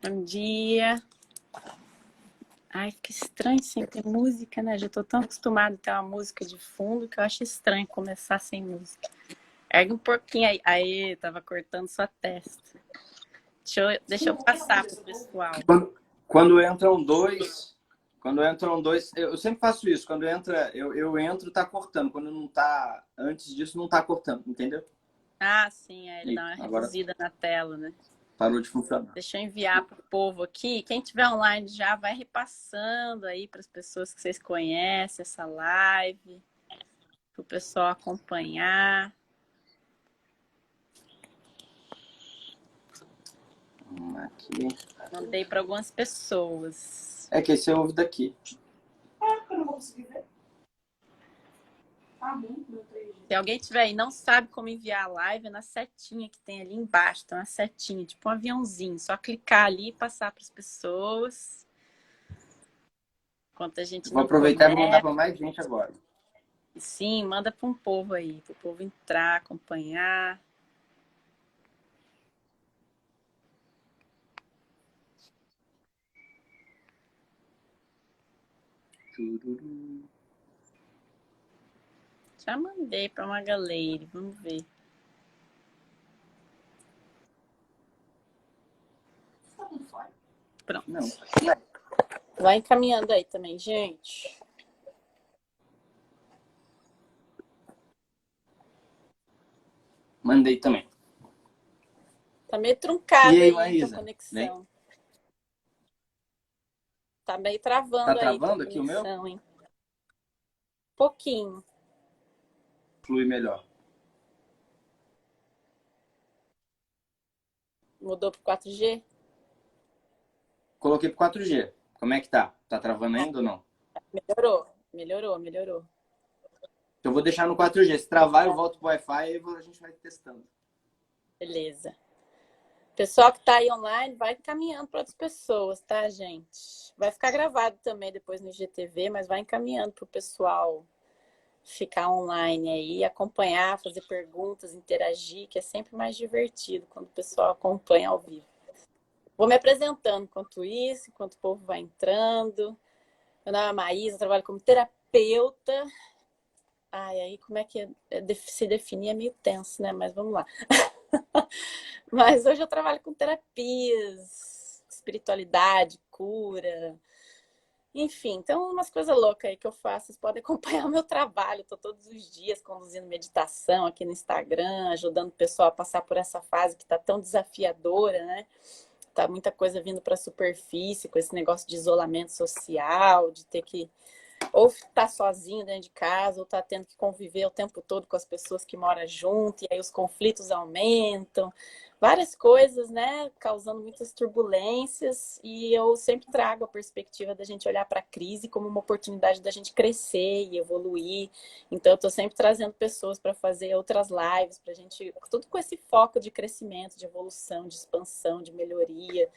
Bom dia. Ai, fica estranho sem ter música, né? Já tô tão acostumada a ter uma música de fundo que eu acho estranho começar sem música. Ergue um pouquinho aí. Aí, tava cortando sua testa. Deixa eu passar pro pessoal. Quando entram dois, eu sempre faço isso. Quando entra, eu entro, tá cortando. Quando não tá, antes disso, não tá cortando, entendeu? Ah, sim, aí ele E dá uma agora reduzida na tela, né? parou de funcionar. Deixa eu enviar pro povo aqui. Quem tiver online já vai repassando aí para as pessoas que vocês conhecem essa live, para o pessoal acompanhar. Vamos aqui. Mandei para algumas pessoas. É que esse eu ouvo daqui. Eu não vou conseguir ver. Tá ruim, meu 3G. Se alguém tiver aí e não sabe como enviar a live, é na setinha que tem ali embaixo. Tem uma setinha, tipo um aviãozinho. Só clicar ali e passar para as pessoas. Enquanto a gente Vou não aproveitar e vou mandar começa. para mais gente agora. Sim, manda para um povo aí, para o povo entrar, acompanhar. Já mandei para uma galera, vamos ver. Tá com fome? Pronto. Não. Vai encaminhando aí também, gente. Mandei também. Tá meio truncado E aí, aí a Maísa? conexão. Vem? Tá meio Tá travando aí tua travando aqui o meu? conexão, hein? Pouquinho. Flui melhor. Mudou pro 4G? Coloquei pro 4G. Como é que tá? Tá travando ainda ou não? Melhorou. Eu vou deixar no 4G. Se travar, eu volto pro Wi-Fi e a gente vai testando. Beleza. Pessoal que tá aí online, vai encaminhando para outras pessoas, tá, gente? Vai ficar gravado também depois no IGTV, mas vai encaminhando pro pessoal ficar online aí, acompanhar, fazer perguntas, interagir, que é sempre mais divertido quando o pessoal acompanha ao vivo. Vou me apresentando enquanto isso, enquanto o povo vai entrando. Meu nome é Maísa, trabalho como terapeuta. Ai, aí como é que se definir é meio tenso, né? Mas vamos lá. Mas hoje eu trabalho com terapias, espiritualidade, cura, enfim, então umas coisas loucas aí que eu faço. Vocês podem acompanhar o meu trabalho. Estou todos os dias conduzindo meditação aqui no Instagram, ajudando o pessoal a passar por essa fase que está tão desafiadora, né? Tá muita coisa vindo para a superfície com esse negócio de isolamento social, de ter que ou tá sozinho dentro de casa, ou tá tendo que conviver o tempo todo com as pessoas que moram junto, e aí os conflitos aumentam. Várias coisas, né, causando muitas turbulências, e eu sempre trago a perspectiva da gente olhar para a crise como uma oportunidade da gente crescer e evoluir. Então, eu estou sempre trazendo pessoas para fazer outras lives, para a gente, tudo com esse foco de crescimento, de evolução, de expansão, de melhoria.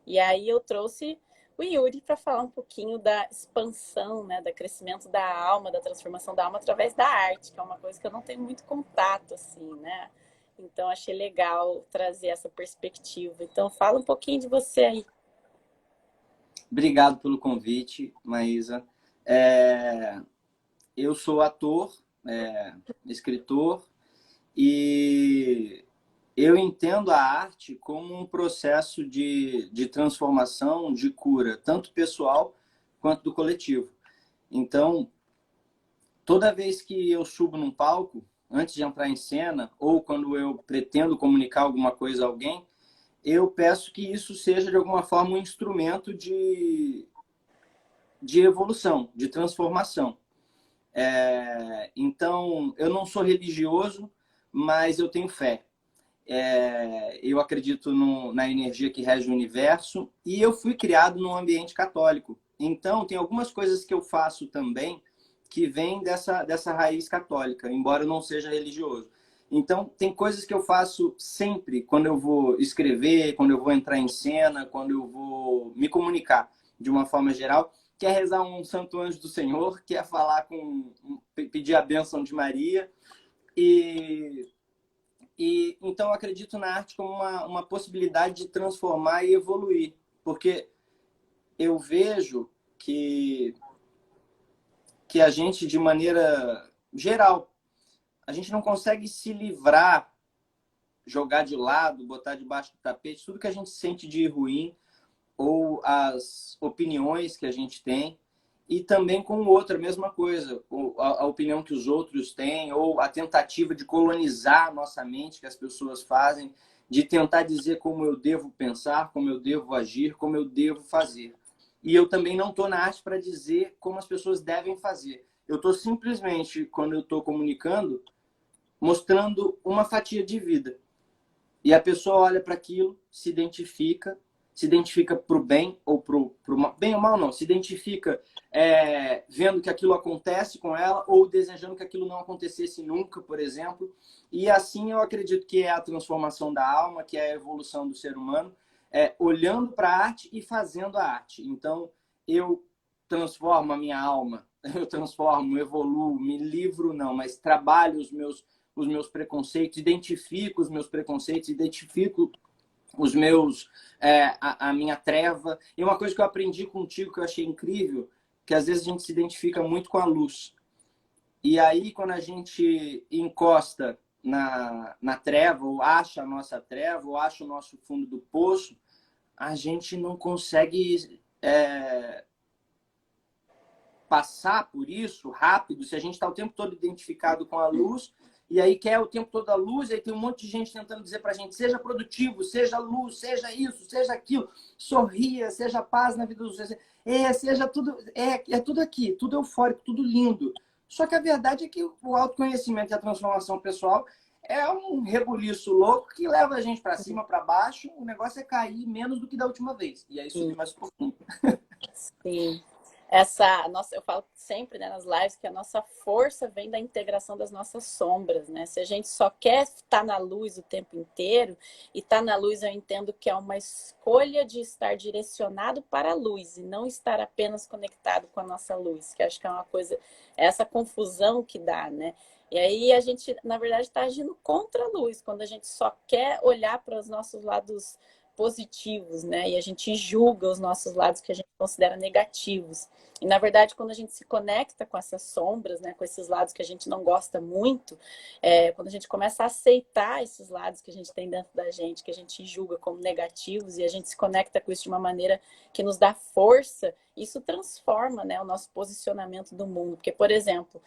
E aí eu trouxe o Yuri para falar um pouquinho da expansão, né, do crescimento da alma, da transformação da alma através da arte, que é uma coisa que eu não tenho muito contato, assim, né? Então, achei legal trazer essa perspectiva. Então, fala um pouquinho de você aí. Obrigado pelo convite, Maísa. Eu sou ator, escritor, e eu entendo a arte como um processo de transformação, de cura, tanto pessoal quanto do coletivo. Então, toda vez que eu subo num palco, antes de entrar em cena, ou quando eu pretendo comunicar alguma coisa a alguém, eu peço que isso seja, de alguma forma, um instrumento de evolução, de transformação. Então, eu não sou religioso, mas eu tenho fé. Eu acredito na energia que rege o universo e eu fui criado num ambiente católico. Então, tem algumas coisas que eu faço também que vêm dessa raiz católica, embora eu não seja religioso. Então, tem coisas que eu faço sempre quando eu vou escrever, quando eu vou entrar em cena, quando eu vou me comunicar de uma forma geral, que é rezar um Santo Anjo do Senhor, que é falar pedir a bênção de Maria. Então, eu acredito na arte como uma possibilidade de transformar e evoluir. porque eu vejo que a gente, de maneira geral, a gente não consegue se livrar, jogar de lado, botar debaixo do tapete tudo que a gente sente de ruim ou as opiniões que a gente tem, e também com o outro, a mesma coisa, a opinião que os outros têm, ou a tentativa de colonizar a nossa mente que as pessoas fazem, de tentar dizer como eu devo pensar, como eu devo agir, como eu devo fazer. E eu também não estou na arte para dizer como as pessoas devem fazer. Eu estou simplesmente, quando eu estou comunicando, mostrando uma fatia de vida. E a pessoa olha para aquilo, se identifica para o bem ou para o mal. Bem ou mal não, se identifica vendo que aquilo acontece com ela ou desejando que aquilo não acontecesse nunca, por exemplo. E assim eu acredito que é a transformação da alma, que é a evolução do ser humano, olhando para a arte e fazendo a arte. Então, eu transformo a minha alma, eu transformo, evoluo, me livro não, mas trabalho os meus preconceitos, identifico os meus preconceitos, identifico os meus a minha treva. E uma coisa que eu aprendi contigo que eu achei incrível, que às vezes a gente se identifica muito com a luz. E aí quando a gente encosta na treva, ou acha a nossa treva, ou acha o nosso fundo do poço, a gente não consegue passar por isso rápido se a gente está o tempo todo identificado com a luz. E aí quer o tempo todo a luz, aí tem um monte de gente tentando dizer pra gente, seja produtivo, seja luz, seja isso, seja aquilo, sorria, seja paz na vida dos outros. Seja tudo, tudo aqui, tudo eufórico, tudo lindo. Só que a verdade é que o autoconhecimento e a transformação pessoal é um rebuliço louco que leva a gente para cima, para baixo, o negócio é cair menos do que da última vez. E aí subir mais um pouquinho. Sim. Eu falo sempre, né, nas lives que a nossa força vem da integração das nossas sombras, né? Se a gente só quer estar na luz o tempo inteiro, e estar na luz eu entendo que é uma escolha de estar direcionado para a luz e não estar apenas conectado com a nossa luz, que acho que é uma coisa, essa confusão que dá, né? E aí a gente, na verdade, está agindo contra a luz, quando a gente só quer olhar para os nossos lados positivos, né? E a gente julga os nossos lados que a gente considera negativos. E, na verdade, quando a gente se conecta com essas sombras, né? Com esses lados que a gente não gosta muito, quando a gente começa a aceitar esses lados que a gente tem dentro da gente, que a gente julga como negativos, e a gente se conecta com isso de uma maneira que nos dá força, isso transforma, né, o nosso posicionamento do mundo. Porque, por exemplo,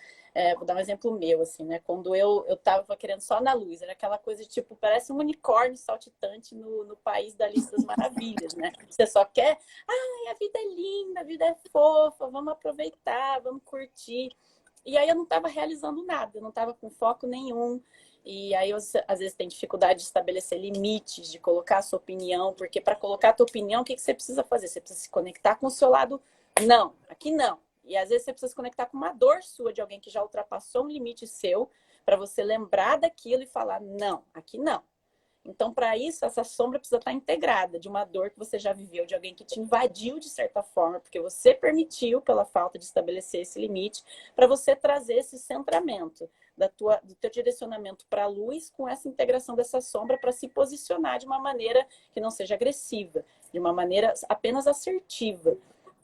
vou dar um exemplo meu, assim, né? Quando eu tava querendo só na luz, era aquela coisa de, tipo, parece um unicórnio saltitante no país da Alice das Maravilhas, né? Você só quer, ai, a vida é linda, a vida é fofa, vamos aproveitar, vamos curtir. E aí eu não estava realizando nada, eu não estava com foco nenhum. E aí, às vezes, tem dificuldade de estabelecer limites, de colocar a sua opinião, porque para colocar a tua opinião, o que você precisa fazer? Você precisa se conectar com o seu lado, não, aqui não. E às vezes você precisa se conectar com uma dor sua de alguém que já ultrapassou um limite seu, para você lembrar daquilo e falar, não, aqui não. Então, para isso, essa sombra precisa estar integrada de uma dor que você já viveu, de alguém que te invadiu de certa forma, porque você permitiu, pela falta de estabelecer esse limite, para você trazer esse centramento do teu direcionamento para a luz com essa integração dessa sombra para se posicionar de uma maneira que não seja agressiva, de uma maneira apenas assertiva.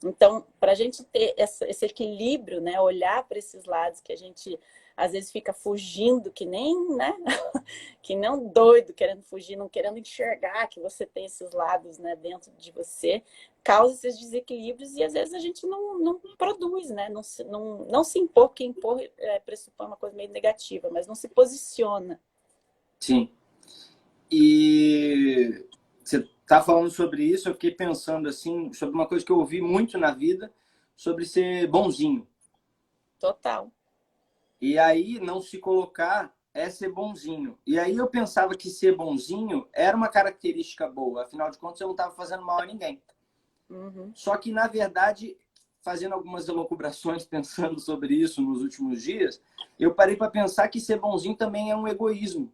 Então, para a gente ter esse equilíbrio, né, olhar para esses lados que a gente às vezes fica fugindo, que nem, né, que nem um doido querendo fugir, não querendo enxergar que você tem esses lados, né, dentro de você, causa esses desequilíbrios e às vezes a gente não produz, né, não se impor, porque impor pressupõe uma coisa meio negativa, mas não se posiciona. Sim. E você tá falando sobre isso, eu fiquei pensando assim, sobre uma coisa que eu ouvi muito na vida, sobre ser bonzinho. Total. E aí não se colocar é ser bonzinho. E aí eu pensava que ser bonzinho era uma característica boa, afinal de contas eu não estava fazendo mal a ninguém. Uhum. Só que, na verdade, fazendo algumas elucubrações, pensando sobre isso nos últimos dias, eu parei para pensar que ser bonzinho também é um egoísmo.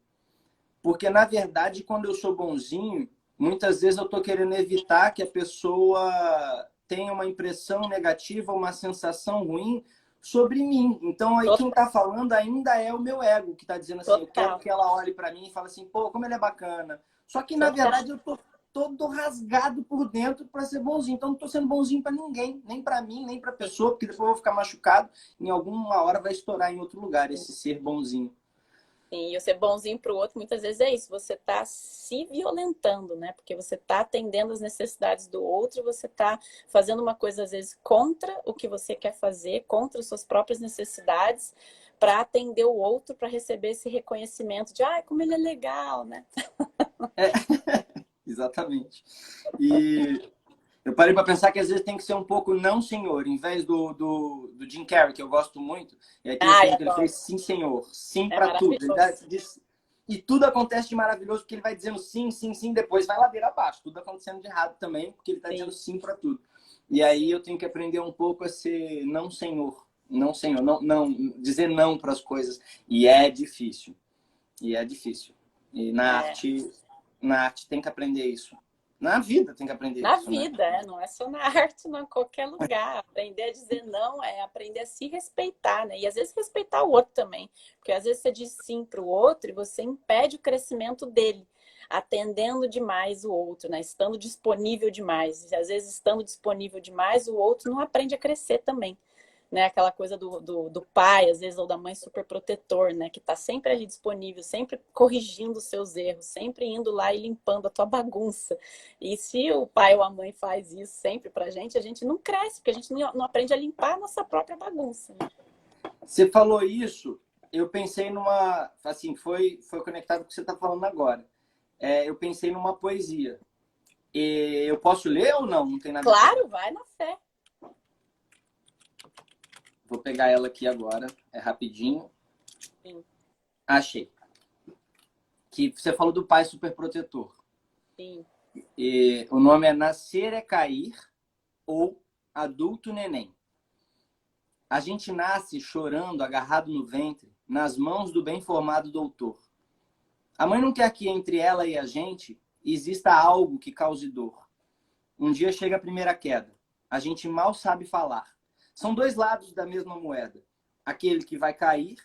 Porque, na verdade, quando eu sou bonzinho, muitas vezes eu estou querendo evitar que a pessoa tenha uma impressão negativa, uma sensação ruim sobre mim. Então, aí quem está falando ainda é o meu ego, que está dizendo assim, eu quero que ela olhe para mim e fale assim, pô, como ele é bacana. Só que, na verdade, eu tô todo rasgado por dentro para ser bonzinho. Então, não estou sendo bonzinho para ninguém, nem para mim, nem para a pessoa, porque depois eu vou ficar machucado. Em alguma hora vai estourar em outro lugar esse ser bonzinho. Sim, e o ser bonzinho para o outro, muitas vezes é isso. Você está se violentando, né? Porque você está atendendo as necessidades do outro e você está fazendo uma coisa, às vezes, contra o que você quer fazer, contra as suas próprias necessidades, para atender o outro, para receber esse reconhecimento de, ah, como ele é legal, né? É, exatamente. E eu parei para pensar que às vezes tem que ser um pouco não senhor, em vez do Jim Carrey, que eu gosto muito. E aí tem um Ai, filme que ele adoro. fez sim senhor, sim É para tudo. maravilhoso. E tudo acontece de maravilhoso porque ele vai dizendo sim, sim, sim, depois vai ladeira abaixo. Tudo acontecendo de errado também, porque ele está dizendo Sim. sim para tudo. E aí eu tenho que aprender um pouco a ser não senhor, não senhor, não dizer não para as coisas. E é difícil. E é difícil. E É. na arte tem que aprender isso. Na vida tem que aprender Na isso, né? vida, não é só na arte, não, em qualquer lugar. Aprender a dizer não é aprender a se respeitar, né? E às vezes respeitar o outro também. Porque às vezes você diz sim para o outro e você impede o crescimento dele, atendendo demais o outro, né? Estando disponível demais. E às vezes, estando disponível demais, o outro não aprende a crescer também. Né, aquela coisa do pai, às vezes, ou da mãe super protetor, né? Que tá sempre ali disponível, sempre corrigindo os seus erros, sempre indo lá e limpando a tua bagunça. E se o pai ou a mãe faz isso sempre pra gente, a gente não cresce, porque a gente não aprende a limpar a nossa própria bagunça. Né? Você falou isso, eu pensei numa. Assim, foi conectado com o que você está falando agora. Eu pensei numa poesia. E eu posso ler ou não? Não tem nada a ver. Claro, vai na fé. Vou pegar ela aqui agora. É rapidinho. Sim, Achei. Que você falou do pai superprotetor. sim. E o nome é Nascer é Cair ou Adulto Neném. A gente nasce chorando, agarrado no ventre, nas mãos do bem formado doutor. A mãe não quer que entre ela e a gente exista algo que cause dor. Um dia chega a primeira queda. A gente mal sabe falar. São dois lados da mesma moeda. Aquele que vai cair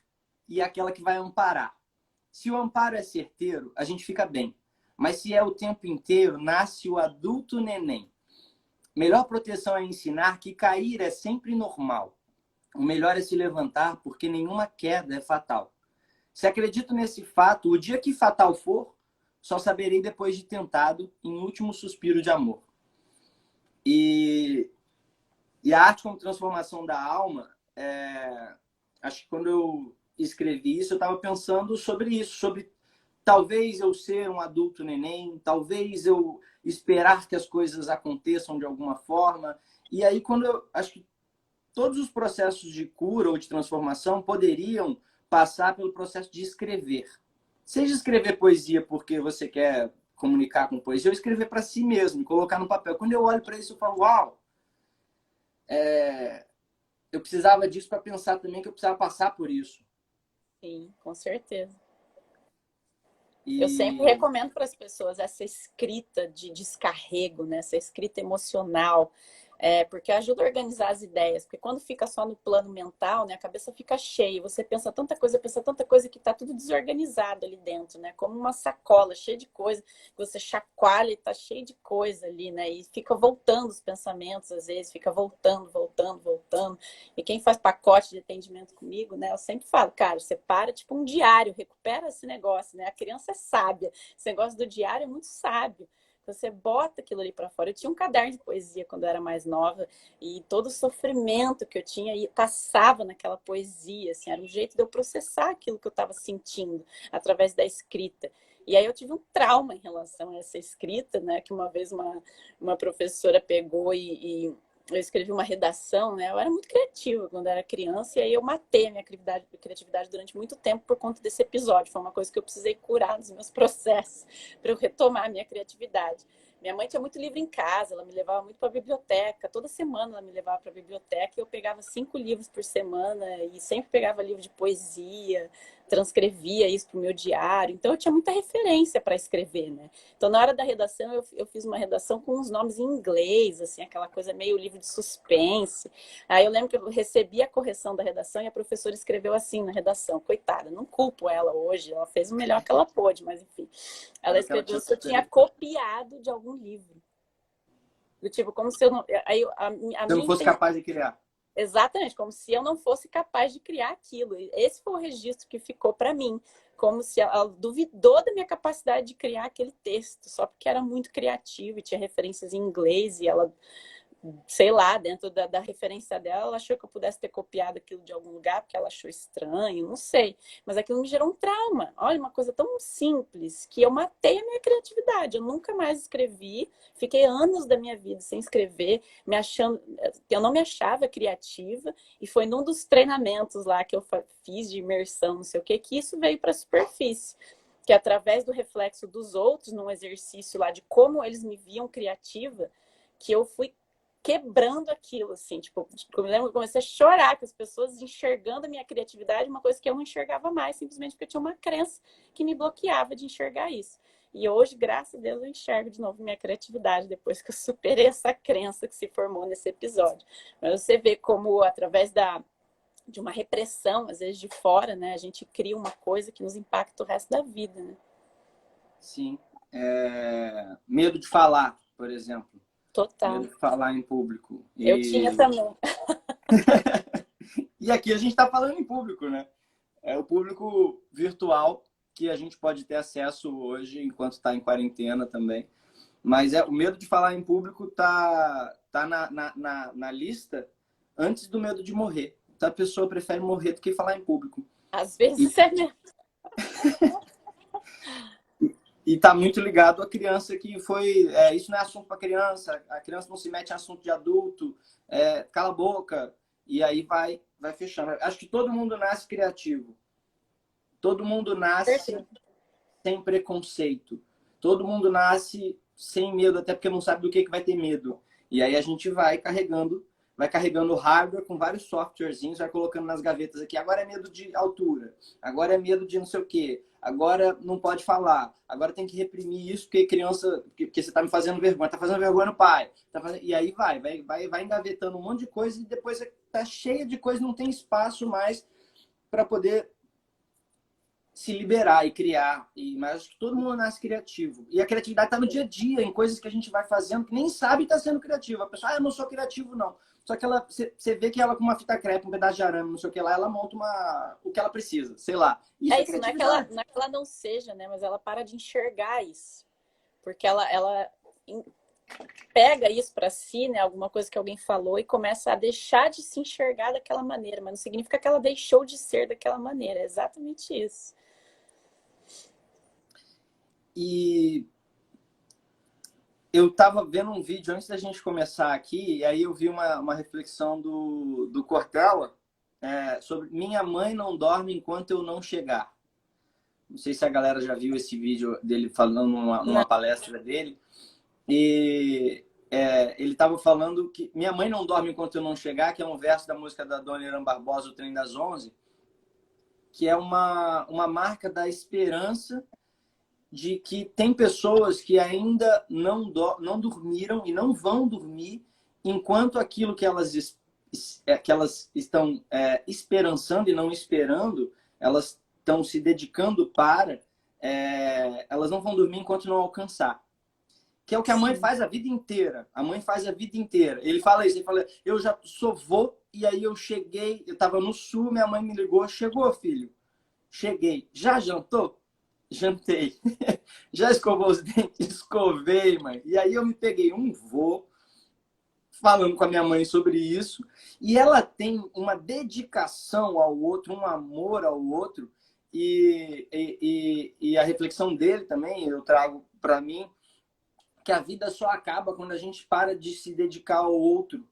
e aquela que vai amparar. Se o amparo é certeiro, a gente fica bem. Mas se é o tempo inteiro, nasce o adulto neném. Melhor proteção é ensinar que cair é sempre normal. O melhor é se levantar, porque nenhuma queda é fatal. Se acredito nesse fato, o dia que fatal for, só saberei depois de tentado, em último suspiro de amor. E a arte como transformação da alma, acho que quando eu escrevi isso, eu estava pensando sobre isso, sobre talvez eu ser um adulto neném, talvez eu esperar que as coisas aconteçam de alguma forma. E aí, quando eu acho que todos os processos de cura ou de transformação poderiam passar pelo processo de escrever. Seja escrever poesia porque você quer comunicar com poesia, ou escrever para si mesmo, colocar no papel. Quando eu olho para isso, eu falo, uau, eu precisava disso para pensar também que eu precisava passar por isso. Sim, com certeza. Eu sempre E recomendo para as pessoas essa escrita de descarrego, né? Essa escrita emocional, porque ajuda a organizar as ideias. Porque quando fica só no plano mental, né, a cabeça fica cheia. Você pensa tanta coisa que está tudo desorganizado ali dentro, né? Como uma sacola cheia de coisa, que você chacoalha e está cheio de coisa ali, né? E fica voltando os pensamentos, às vezes, fica voltando, voltando, voltando. E quem faz pacote de atendimento comigo, né? Eu sempre falo, cara, você para tipo um diário, recupera esse negócio, né? A criança é sábia. Esse negócio do diário é muito sábio. Você bota aquilo ali para fora. Eu tinha um caderno de poesia quando eu era mais nova e todo o sofrimento que eu tinha e passava naquela poesia, assim, era um jeito de eu processar aquilo que eu estava sentindo através da escrita. E aí eu tive um trauma em relação a essa escrita, né? Que uma vez uma professora pegou e eu escrevi uma redação, né? Eu era muito criativa quando era criança e aí eu matei a minha criatividade durante muito tempo por conta desse episódio. Foi uma coisa que eu precisei curar nos meus processos para eu retomar a minha criatividade. Minha mãe tinha muito livro em casa, ela me levava muito para a biblioteca. Toda semana ela me levava para a biblioteca e eu pegava 5 livros por semana e sempre pegava livro de poesia, transcrevia isso para o meu diário. Então, eu tinha muita referência para escrever, né? Então, na hora da redação, eu fiz uma redação com uns nomes em inglês, assim, aquela coisa meio livro de suspense. Aí eu lembro que eu recebi a correção da redação e a professora escreveu assim na redação. Coitada, não culpo ela hoje, ela fez o melhor que ela pôde, mas enfim. Ela escreveu se eu tinha copiado de algum livro. Do tipo, como se eu não... Aí, a Se eu não fosse capaz de criar. Exatamente, como se eu não fosse capaz de criar aquilo. Esse foi o registro que ficou para mim, como se ela duvidou da minha capacidade de criar aquele texto, só porque era muito criativo e tinha referências em inglês e ela, sei lá, dentro da referência dela, ela achou que eu pudesse ter copiado aquilo de algum lugar porque ela achou estranho, não sei. Mas aquilo me gerou um trauma. Olha, uma coisa tão simples que eu matei a minha criatividade. Eu nunca mais escrevi, fiquei anos da minha vida sem escrever, me achando, eu não me achava criativa, e foi num dos treinamentos lá que eu fiz de imersão, não sei o que isso veio para a superfície. Que através do reflexo dos outros, num exercício lá de como eles me viam criativa, que eu fui quebrando aquilo, assim, tipo, eu me lembro que eu comecei a chorar com as pessoas enxergando a minha criatividade, uma coisa que eu não enxergava mais, simplesmente porque eu tinha uma crença que me bloqueava de enxergar isso. E hoje, graças a Deus, eu enxergo de novo minha criatividade, depois que eu superei essa crença que se formou nesse episódio. Mas você vê como, através de uma repressão, às vezes de fora, né, a gente cria uma coisa que nos impacta o resto da vida, né? Sim. Medo de falar, por exemplo. Total. Medo de falar em público. Eu tinha também. E aqui a gente está falando em público, né? É o público virtual que a gente pode ter acesso hoje, enquanto está em quarentena também. Mas o medo de falar em público tá na lista antes do medo de morrer. Então, a pessoa prefere morrer do que falar em público. Às vezes é mesmo. E tá muito ligado à criança que foi... isso não é assunto para criança. A criança não se mete em assunto de adulto. Cala a boca. E aí vai fechando. Acho que todo mundo nasce criativo. Todo mundo nasce sem preconceito. Todo mundo nasce sem medo, até porque não sabe do que vai ter medo. E aí a gente vai carregando o hardware com vários softwarezinhos, vai colocando nas gavetas aqui. Agora é medo de altura. Agora é medo de não sei o quê. Agora não pode falar. Agora tem que reprimir isso porque criança... Porque você está me fazendo vergonha. Está fazendo vergonha no pai. E aí vai engavetando um monte de coisa e depois tá cheia de coisa, não tem espaço mais para poder se liberar e criar. Mas acho que todo mundo nasce criativo. E a criatividade está no dia a dia, em coisas que a gente vai fazendo que nem sabe estar sendo criativa. A pessoa, eu não sou criativo, não. Só que você vê que ela com uma fita crepe, um pedaço de arame, não sei o que lá, ela monta o que ela precisa, sei lá. Isso não é que ela não seja, né? Mas ela para de enxergar isso. Porque ela pega isso para si, né? Alguma coisa que alguém falou e começa a deixar de se enxergar daquela maneira. Mas não significa que ela deixou de ser daquela maneira. É exatamente isso. E eu estava vendo um vídeo antes da gente começar aqui, e aí eu vi uma reflexão do Cortella sobre minha mãe não dorme enquanto eu não chegar. Não sei se a galera já viu esse vídeo dele falando numa palestra dele. E ele estava falando que minha mãe não dorme enquanto eu não chegar, que é um verso da música da Dona Irã Barbosa, O Trem das 11, que é uma marca da esperança de que tem pessoas que ainda não dormiram e não vão dormir enquanto aquilo que elas estão esperançando e não esperando, elas estão se dedicando para, elas não vão dormir enquanto não alcançar. Que é o que a mãe faz a vida inteira. A mãe faz a vida inteira. Ele fala isso, ele fala, eu já sou vô, e aí eu cheguei, eu estava no sul, minha mãe me ligou, chegou, filho? Cheguei. Já jantou? Jantei. Já escovou os dentes? Escovei, mãe. E aí eu me peguei um vô falando com a minha mãe sobre isso. E ela tem uma dedicação ao outro, um amor ao outro. E a reflexão dele também, eu trago para mim, que a vida só acaba quando a gente para de se dedicar ao outro.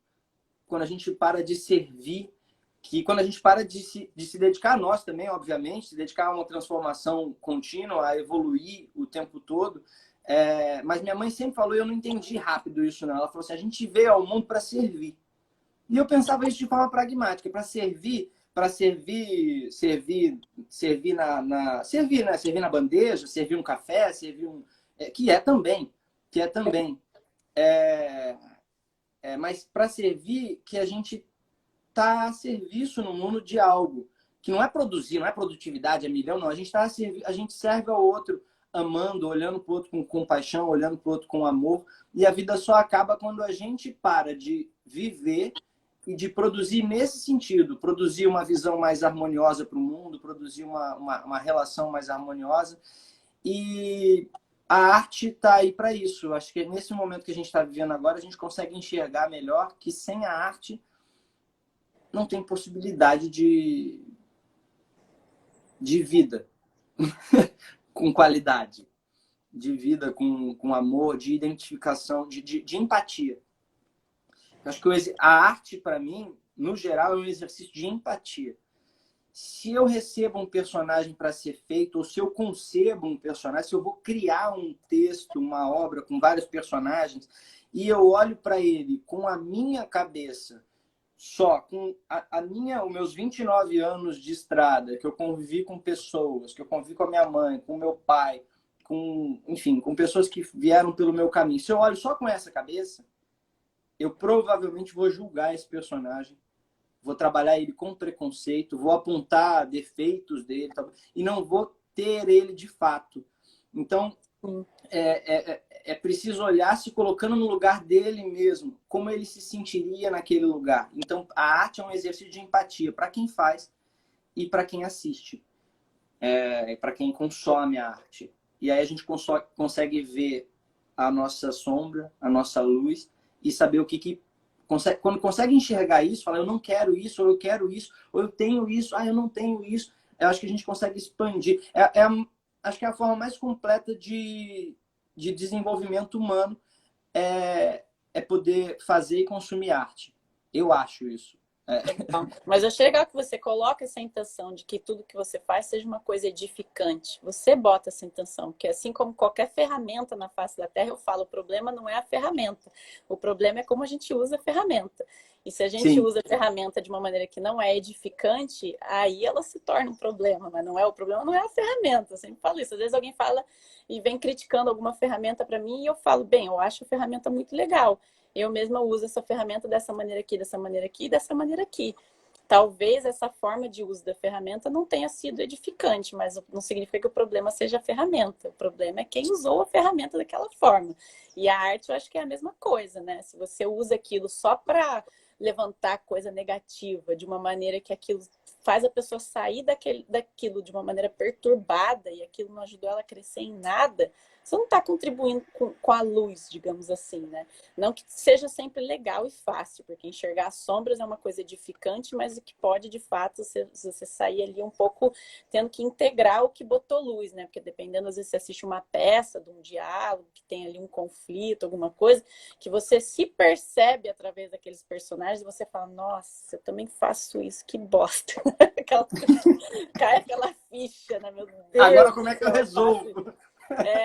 Quando a gente para de servir. Que quando a gente para de se dedicar a nós também, obviamente, se dedicar a uma transformação contínua, a evoluir o tempo todo. Mas minha mãe sempre falou, e eu não entendi rápido isso, não. Ela falou assim, a gente veio ao mundo para servir. E eu pensava isso de forma pragmática, para servir, servir servir, né? Servir na bandeja, servir um café, servir que é também. Mas para servir, que a gente está a serviço no mundo de algo que não é produzir, não é produtividade, é milhão, não. A gente a gente serve ao outro amando, olhando para o outro com compaixão, olhando para o outro com amor. E a vida só acaba quando a gente para de viver e de produzir nesse sentido, produzir uma visão mais harmoniosa para o mundo, produzir uma relação mais harmoniosa. E a arte está aí para isso. Acho que nesse momento que a gente está vivendo agora, a gente consegue enxergar melhor que sem a arte não tem possibilidade de vida com qualidade, de vida com amor, de identificação, de empatia. Acho que a arte, para mim, no geral, é um exercício de empatia. Se eu recebo um personagem para ser feito, ou se eu concebo um personagem, se eu vou criar um texto, uma obra com vários personagens, e eu olho para ele com a minha cabeça, só com os meus 29 anos de estrada, que eu convivi com pessoas, que eu convivi com a minha mãe, com meu pai, enfim, com pessoas que vieram pelo meu caminho. Se eu olho só com essa cabeça, eu provavelmente vou julgar esse personagem, vou trabalhar ele com preconceito, vou apontar defeitos dele e não vou ter ele de fato. Então, é preciso olhar se colocando no lugar dele mesmo, como ele se sentiria naquele lugar. Então, a arte é um exercício de empatia para quem faz e para quem assiste, para quem consome a arte. E aí a gente consegue ver a nossa sombra, a nossa luz e saber o que quando consegue enxergar isso, fala, eu não quero isso, ou eu quero isso, ou eu tenho isso, eu não tenho isso. Eu acho que a gente consegue expandir. Acho que é a forma mais completa de desenvolvimento humano é poder fazer e consumir arte. Eu acho isso. Mas eu achei legal que você coloca essa intenção de que tudo que você faz seja uma coisa edificante. Você bota essa intenção, porque assim como qualquer ferramenta na face da Terra, eu falo, o problema não é a ferramenta. O problema é como a gente usa a ferramenta. E se a gente usa a ferramenta de uma maneira que não é edificante, aí ela se torna um problema, mas o problema não é a ferramenta. Eu sempre falo isso. Às vezes alguém fala e vem criticando alguma ferramenta para mim e eu falo, bem, eu acho a ferramenta muito legal. Eu mesma uso essa ferramenta dessa maneira aqui, dessa maneira aqui e dessa maneira aqui. Talvez essa forma de uso da ferramenta não tenha sido edificante, mas não significa que o problema seja a ferramenta. O problema é quem usou a ferramenta daquela forma. E a arte, eu acho que é a mesma coisa, né? Se você usa aquilo só para levantar coisa negativa, de uma maneira que aquilo faz a pessoa sair daquilo de uma maneira perturbada e aquilo não ajudou ela a crescer em nada, você não está contribuindo com a luz, digamos assim, né? Não que seja sempre legal e fácil, porque enxergar as sombras é uma coisa edificante, mas o que pode, de fato, você sair ali um pouco tendo que integrar o que botou luz, né? Porque dependendo, às vezes você assiste uma peça de um diálogo, que tem ali um conflito, alguma coisa, que você se percebe através daqueles personagens e você fala, nossa, eu também faço isso, que bosta. Cai aquela ficha, né? Meu Deus. Agora como é que eu resolvo?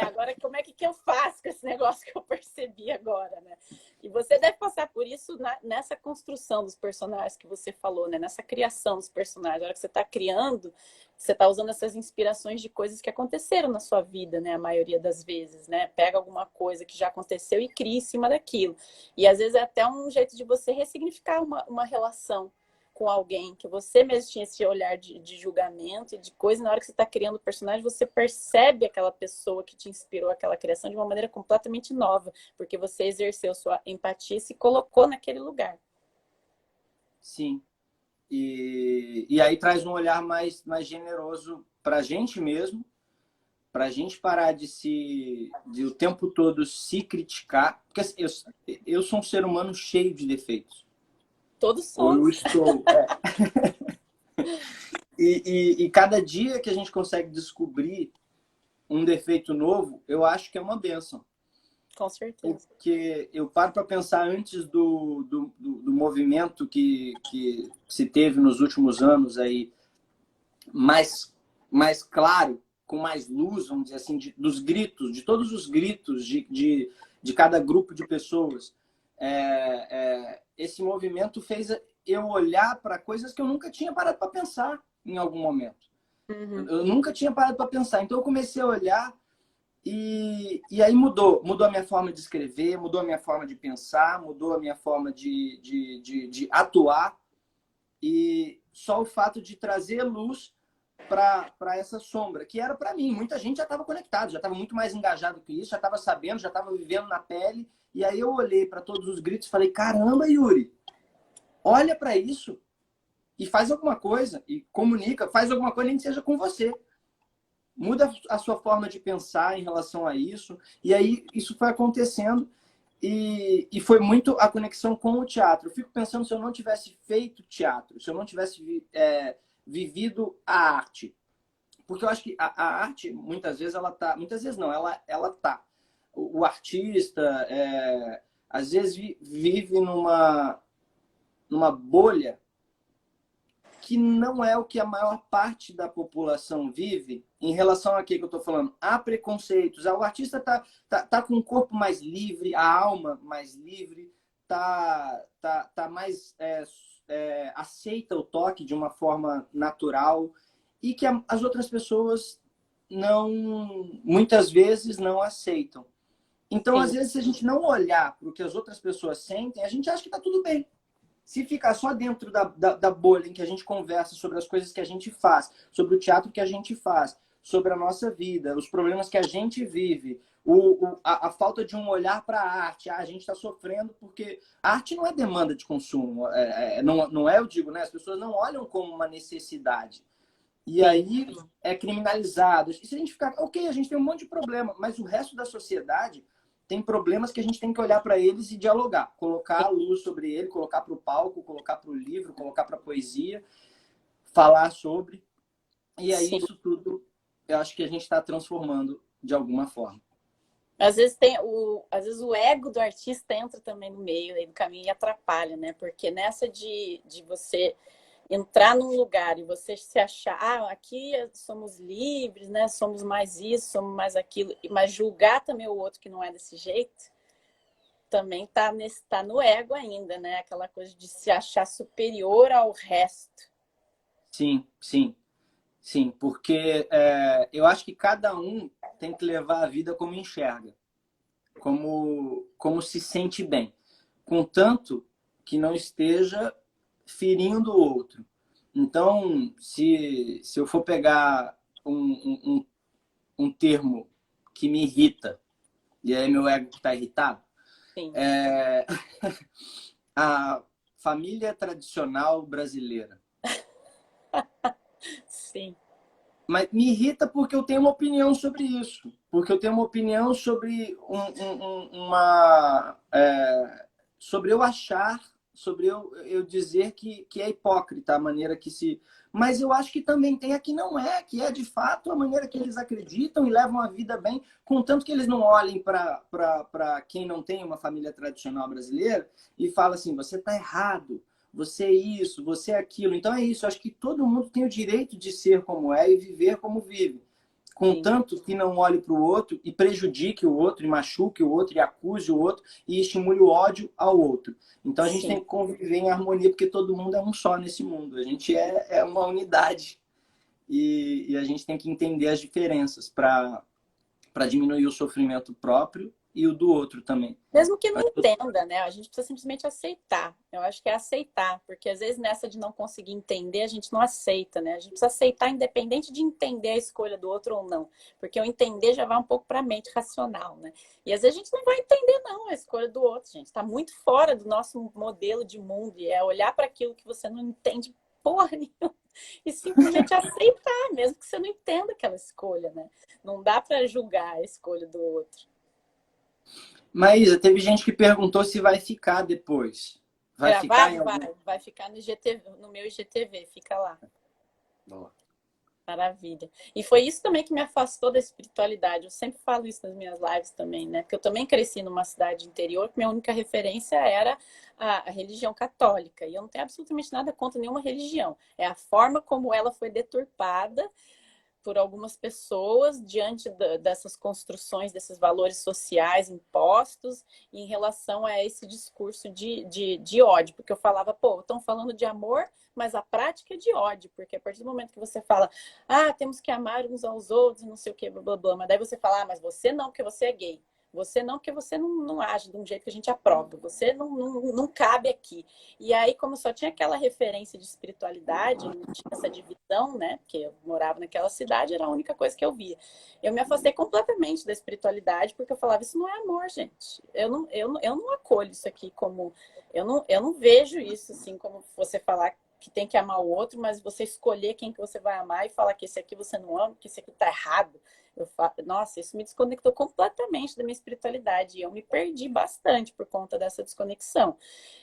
Agora como é que eu faço com esse negócio que eu percebi agora, né? E você deve passar por isso nessa construção dos personagens que você falou, né? Nessa criação dos personagens. A hora que você está criando, você está usando essas inspirações de coisas que aconteceram na sua vida, né? A maioria das vezes, né? Pega alguma coisa que já aconteceu e cria em cima daquilo. E às vezes é até um jeito de você ressignificar uma relação com alguém, que você mesmo tinha esse olhar de julgamento e de coisa, na hora que você está criando o personagem, você percebe aquela pessoa que te inspirou aquela criação de uma maneira completamente nova, porque você exerceu sua empatia e se colocou naquele lugar. Sim. E aí traz um olhar mais generoso para a gente mesmo, para a gente parar de o tempo todo se criticar, porque eu sou um ser humano cheio de defeitos. Todos somos. Eu estou. E cada dia que a gente consegue descobrir um defeito novo, eu acho que é uma bênção. Com certeza. Porque eu paro para pensar antes do movimento que se teve nos últimos anos aí, mais claro, com mais luz, vamos dizer assim, dos gritos, de todos os gritos de cada grupo de pessoas. Esse movimento fez eu olhar para coisas que eu nunca tinha parado para pensar em algum momento. Uhum. Eu nunca tinha parado para pensar. Então eu comecei a olhar e aí mudou. Mudou a minha forma de escrever, mudou a minha forma de pensar, mudou a minha forma de atuar. E só o fato de trazer luz para essa sombra, que era para mim. Muita gente já estava conectado, já estava muito mais engajado que isso, já estava sabendo, já estava vivendo na pele. E aí eu olhei para todos os gritos e falei, caramba, Yuri, olha para isso e faz alguma coisa, e comunica, faz alguma coisa, nem que seja com você. Muda a sua forma de pensar em relação a isso. E aí isso foi acontecendo e foi muito a conexão com o teatro. Eu fico pensando se eu não tivesse feito teatro, se eu não tivesse vivido a arte. Porque eu acho que a arte, muitas vezes, ela tá... Muitas vezes não, ela tá. O artista, às vezes, vive numa bolha que não é o que a maior parte da população vive em relação a que eu estou falando. Há preconceitos. O artista tá com o corpo mais livre, a alma mais livre, tá mais aceita o toque de uma forma natural e que as outras pessoas muitas vezes não aceitam. Então, Sim. às vezes, se a gente não olhar para o que as outras pessoas sentem, a gente acha que está tudo bem. Se ficar só dentro da bolha em que a gente conversa sobre as coisas que a gente faz, sobre o teatro que a gente faz, sobre a nossa vida, os problemas que a gente vive, a falta de um olhar para a arte. A gente está sofrendo porque a arte não é demanda de consumo. Não é, eu digo, né? As pessoas não olham como uma necessidade. E Sim. aí é criminalizado. E se a gente ficar... Ok, a gente tem um monte de problema, mas o resto da sociedade tem problemas que a gente tem que olhar para eles e dialogar. Colocar a luz sobre ele, colocar para o palco, colocar para o livro, colocar para a poesia, falar sobre. E aí Sim. isso tudo eu acho que a gente está transformando de alguma forma. Às vezes às vezes o ego do artista entra também no meio aí do caminho e atrapalha, né? Porque nessa de você entrar num lugar e você se achar, aqui somos livres, né? Somos mais isso, somos mais aquilo, mas julgar também o outro que não é desse jeito, também tá no ego ainda, né? Aquela coisa de se achar superior ao resto. Sim, sim, sim. Porque eu acho que cada um tem que levar a vida como enxerga, como se sente bem. Contanto que não esteja ferindo o outro. Então, se eu for pegar um termo que me irrita, e aí meu ego está irritado, Sim. A família tradicional brasileira. Sim. Mas me irrita porque eu tenho uma opinião sobre isso. Porque eu tenho uma opinião sobre sobre eu achar, sobre eu dizer que é hipócrita a maneira que se... Mas eu acho que também tem a que não é, que é de fato a maneira que eles acreditam e levam a vida bem, contanto que eles não olhem para quem não tem uma família tradicional brasileira e falam assim, você está errado, você é isso, você é aquilo. Então é isso, eu acho que todo mundo tem o direito de ser como é e viver como vive. Contanto que não olhe para o outro e prejudique o outro, e machuque o outro, e acuse o outro, e estimule o ódio ao outro. Então a gente tem que conviver em harmonia, porque todo mundo é um só nesse mundo. A gente é uma unidade. E a gente tem que entender as diferenças para diminuir o sofrimento próprio e o do outro também. Mesmo que não entenda, né? A gente precisa simplesmente aceitar. Eu acho que é aceitar, porque às vezes nessa de não conseguir entender, a gente não aceita, né? A gente precisa aceitar independente de entender a escolha do outro ou não. Porque o entender já vai um pouco para a mente racional, né? E às vezes a gente não vai entender, não, a escolha do outro, gente. Está muito fora do nosso modelo de mundo. E é olhar para aquilo que você não entende porra nenhuma e simplesmente aceitar, mesmo que você não entenda aquela escolha, né? Não dá para julgar a escolha do outro. Maísa, teve gente que perguntou se vai ficar depois. Vai ficar em algum... Vai ficar no IGTV, no meu IGTV, fica lá. Boa. Maravilha. E foi isso também que me afastou da espiritualidade. Eu sempre falo isso nas minhas lives também, né? Porque eu também cresci numa cidade interior que minha única referência era a religião católica. E eu não tenho absolutamente nada contra nenhuma religião. É a forma como ela foi deturpada por algumas pessoas diante dessas construções, desses valores sociais impostos em relação a esse discurso de ódio. Porque eu falava, pô, estão falando de amor, mas a prática é de ódio. Porque a partir do momento que você fala, temos que amar uns aos outros, não sei o que, blá, blá, blá. Mas daí você fala, mas você não, porque você é gay. Você não, porque você não age de um jeito que a gente aprova. Você não cabe aqui. E aí, como só tinha aquela referência de espiritualidade, não tinha essa divisão, né? Porque eu morava naquela cidade, era a única coisa que eu via. Eu me afastei completamente da espiritualidade, porque eu falava, isso não é amor, gente. Eu não acolho isso aqui como... Eu não vejo isso assim, como você falar que tem que amar o outro, mas você escolher quem que você vai amar e falar que esse aqui você não ama, que esse aqui tá errado. Nossa, isso me desconectou completamente da minha espiritualidade. E eu me perdi bastante por conta dessa desconexão.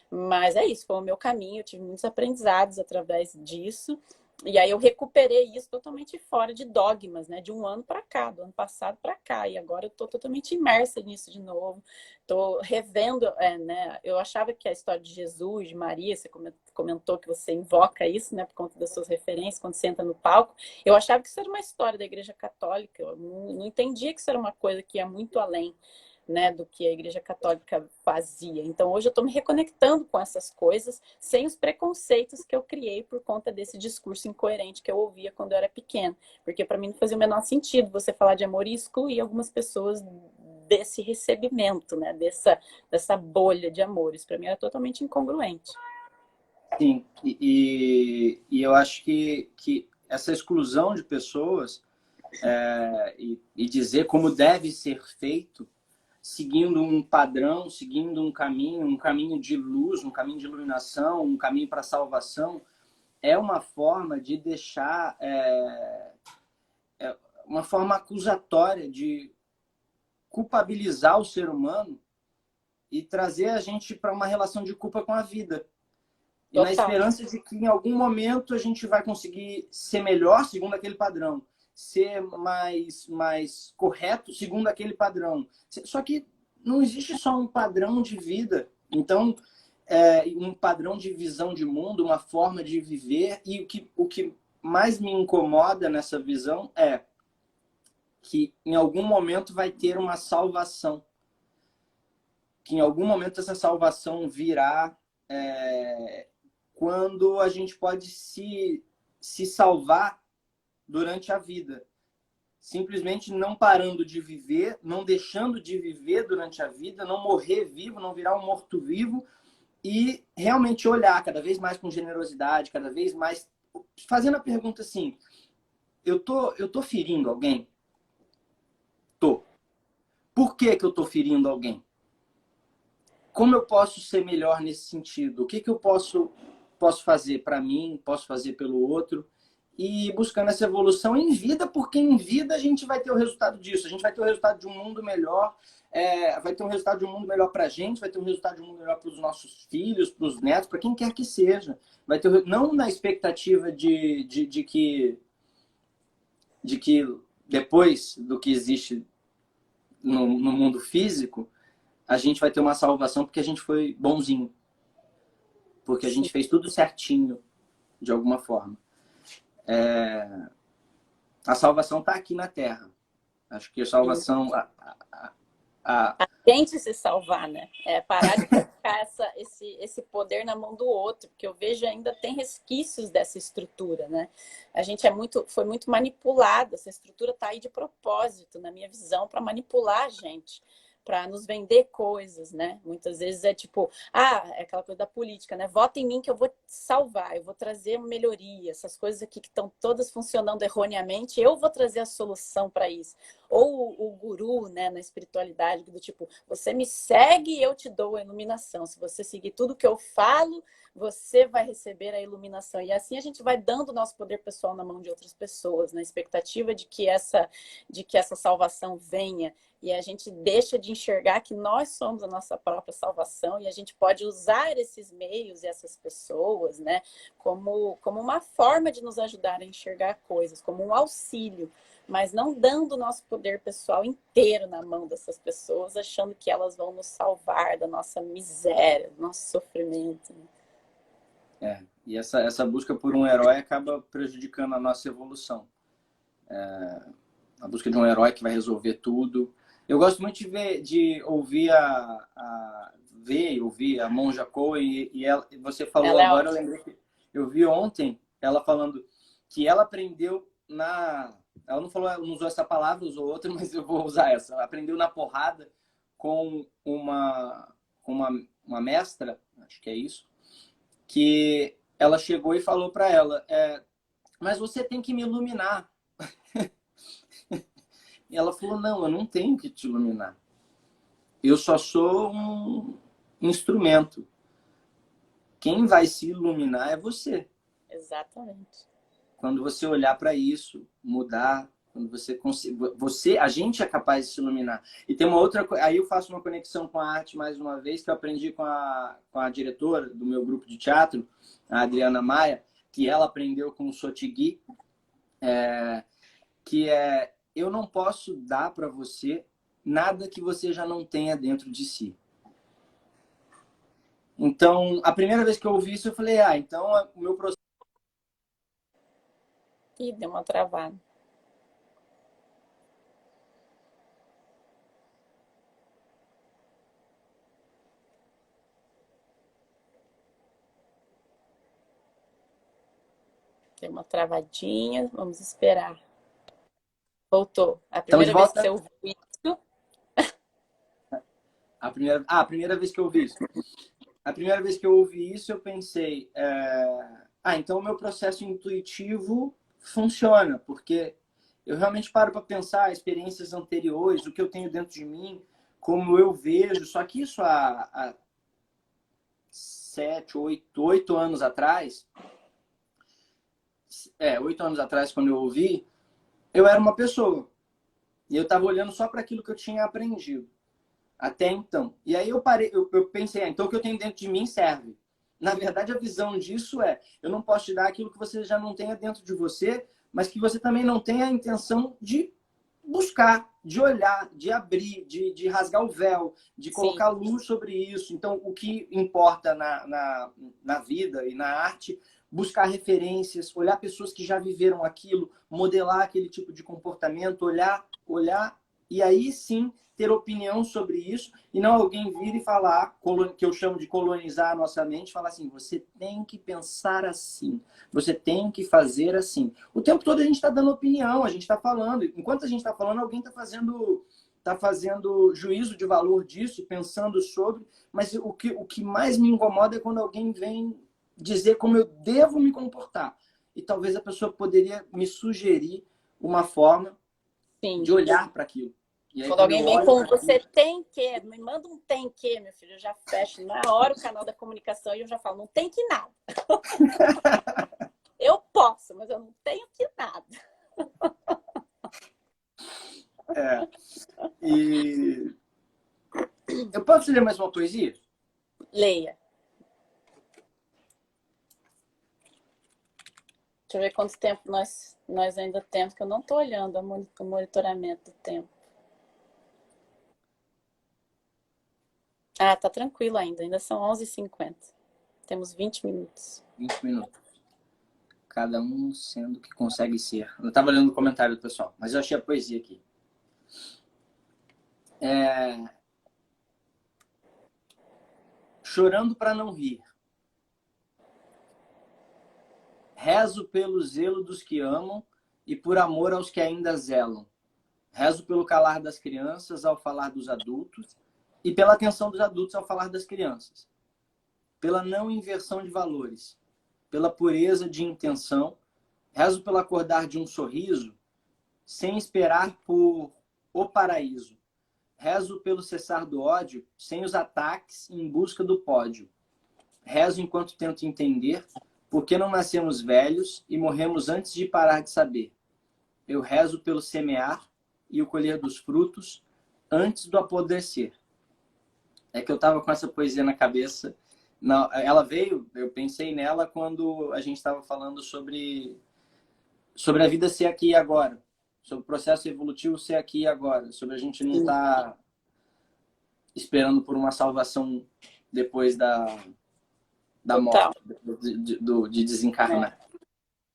Mas é isso, foi o meu caminho. Eu tive muitos aprendizados através disso. E aí eu recuperei isso totalmente fora de dogmas, né? De um ano para cá, do ano passado para cá. E agora eu estou totalmente imersa nisso de novo. Estou revendo, né? Eu achava que a história de Jesus, de Maria, você comentou que você invoca isso, né? Por conta das suas referências, quando você entra no palco. Eu achava que isso era uma história da Igreja Católica. Eu não entendia que isso era uma coisa que ia muito além, né, do que a Igreja Católica fazia. Então, hoje eu estou me reconectando com essas coisas, sem os preconceitos que eu criei por conta desse discurso incoerente que eu ouvia quando eu era pequena. Porque para mim não fazia o menor sentido você falar de amor e excluir algumas pessoas desse recebimento, né, dessa bolha de amores. Para mim era totalmente incongruente. Sim, e eu acho que essa exclusão de pessoas e dizer como deve ser feito, seguindo um padrão, seguindo um caminho de luz, um caminho de iluminação, um caminho para a salvação, é uma forma de deixar uma forma acusatória de culpabilizar o ser humano e trazer a gente para uma relação de culpa com a vida. E na esperança de que em algum momento a gente vai conseguir ser melhor segundo aquele padrão, ser mais correto segundo aquele padrão. Só que não existe só um padrão de vida. Então, um padrão de visão de mundo, uma forma de viver. E o que mais me incomoda nessa visão é que em algum momento vai ter uma salvação. Que em algum momento essa salvação virá quando a gente pode se salvar durante a vida. Simplesmente não parando de viver, não deixando de viver durante a vida, não morrer vivo, não virar um morto-vivo e realmente olhar cada vez mais com generosidade, cada vez mais fazendo a pergunta assim, eu tô ferindo alguém? Tô. Por que eu tô ferindo alguém? Como eu posso ser melhor nesse sentido? O que eu posso fazer para mim, posso fazer pelo outro? E buscando essa evolução em vida, porque em vida a gente vai ter o resultado disso. A gente vai ter o resultado de um mundo melhor, vai ter um resultado de um mundo melhor para a gente, vai ter um resultado de um mundo melhor para os nossos filhos, para os netos, para quem quer que seja. Vai ter, não na expectativa de que depois do que existe no mundo físico, a gente vai ter uma salvação porque a gente foi bonzinho. Porque a gente fez tudo certinho, de alguma forma. A salvação está aqui na Terra. Acho que a salvação... A gente se salvar, né? Parar de colocar esse poder na mão do outro, porque eu vejo ainda tem resquícios dessa estrutura, né? A gente foi muito manipulado, essa estrutura está aí de propósito, na minha visão, para manipular a gente, para nos vender coisas, né? Muitas vezes é tipo, é aquela coisa da política, né? Vota em mim que eu vou te salvar, eu vou trazer melhoria, essas coisas aqui que estão todas funcionando erroneamente, eu vou trazer a solução para isso. Ou o guru, né, na espiritualidade, do tipo, você me segue e eu te dou a iluminação. Se você seguir tudo que eu falo, você vai receber a iluminação. E assim a gente vai dando o nosso poder pessoal na mão de outras pessoas, na expectativa de que essa salvação venha. E a gente deixa de enxergar que nós somos a nossa própria salvação e a gente pode usar esses meios e essas pessoas, né, como uma forma de nos ajudar a enxergar coisas, como um auxílio, mas não dando o nosso poder pessoal inteiro na mão dessas pessoas, achando que elas vão nos salvar da nossa miséria, do nosso sofrimento. E essa busca por um herói acaba prejudicando a nossa evolução. A busca de um herói que vai resolver tudo. Eu gosto muito de ouvir ver e ouvir a Monja Coen e você falou Ela é agora, eu ótima. lembrei que eu vi ontem ela falando que ela aprendeu ela não falou, não usou essa palavra, usou outra, mas eu vou usar essa. Ela aprendeu na porrada com uma mestra, acho que é isso, que ela chegou e falou para ela, mas você tem que me iluminar. E ela falou, não, eu não tenho que te iluminar. Eu só sou um instrumento. Quem vai se iluminar é você. Exatamente. Quando você olhar para isso, mudar, quando você, a gente é capaz de se iluminar. E tem uma outra, aí eu faço uma conexão com a arte mais uma vez, que eu aprendi com a diretora do meu grupo de teatro, a Adriana Maia, que ela aprendeu com o Sotigui, que eu não posso dar para você nada que você já não tenha dentro de si. Então, a primeira vez que eu ouvi isso, eu falei, então o meu processo... Ih, deu uma travada. Deu uma travadinha, vamos esperar. Voltou. A Estamos de primeira vez que volta? você ouviu isso, A primeira vez que eu ouvi isso. A primeira vez que eu ouvi isso, eu pensei, então o meu processo intuitivo funciona, porque eu realmente paro para pensar experiências anteriores, o que eu tenho dentro de mim, como eu vejo. Só que isso há 7, 8 anos atrás, 8 anos atrás, quando eu ouvi, eu era uma pessoa. E eu estava olhando só para aquilo que eu tinha aprendido até então. E aí eu parei, eu pensei, então o que eu tenho dentro de mim serve. Na verdade, a visão disso eu não posso te dar aquilo que você já não tenha dentro de você, mas que você também não tenha a intenção de buscar, de olhar, de abrir, de rasgar o véu, de colocar luz sobre isso. Então, o que importa na vida e na arte, buscar referências, olhar pessoas que já viveram aquilo, modelar aquele tipo de comportamento, olhar e aí sim ter opinião sobre isso e não alguém vir e falar, que eu chamo de colonizar a nossa mente, falar assim, você tem que pensar assim, você tem que fazer assim. O tempo todo a gente está dando opinião, a gente está falando. Enquanto a gente está falando, alguém está fazendo juízo de valor disso, pensando sobre. Mas o que mais me incomoda é quando alguém vem dizer como eu devo me comportar. E talvez a pessoa poderia me sugerir uma forma de olhar para aquilo. E aí, quando alguém vem com você aquilo... tem que, me manda um tem que, meu filho, eu já fecho na hora o canal da comunicação e eu já falo, não tem que nada. Eu posso, mas eu não tenho que nada. E eu posso ler mais uma poesia? Leia. Deixa eu ver quanto tempo nós ainda temos, que eu não estou olhando o monitoramento do tempo. Tá tranquilo ainda são 11h50. Temos 20 minutos. 20 minutos. Cada um sendo o que consegue ser. Eu estava lendo o comentário do pessoal, mas eu achei a poesia aqui. Chorando para não rir. Rezo pelo zelo dos que amam e por amor aos que ainda zelam. Rezo pelo calar das crianças ao falar dos adultos e pela atenção dos adultos ao falar das crianças. Pela não inversão de valores, pela pureza de intenção. Rezo pelo acordar de um sorriso sem esperar por o paraíso. Rezo pelo cessar do ódio sem os ataques em busca do pódio. Rezo enquanto tento entender por que não nascemos velhos e morremos antes de parar de saber. Eu rezo pelo semear e o colher dos frutos antes do apodrecer. É que eu estava com essa poesia na cabeça. Não, ela veio, eu pensei nela quando a gente estava falando sobre a vida ser aqui e agora. Sobre o processo evolutivo ser aqui e agora. Sobre a gente não estar esperando por uma salvação depois da morte, de desencarnar.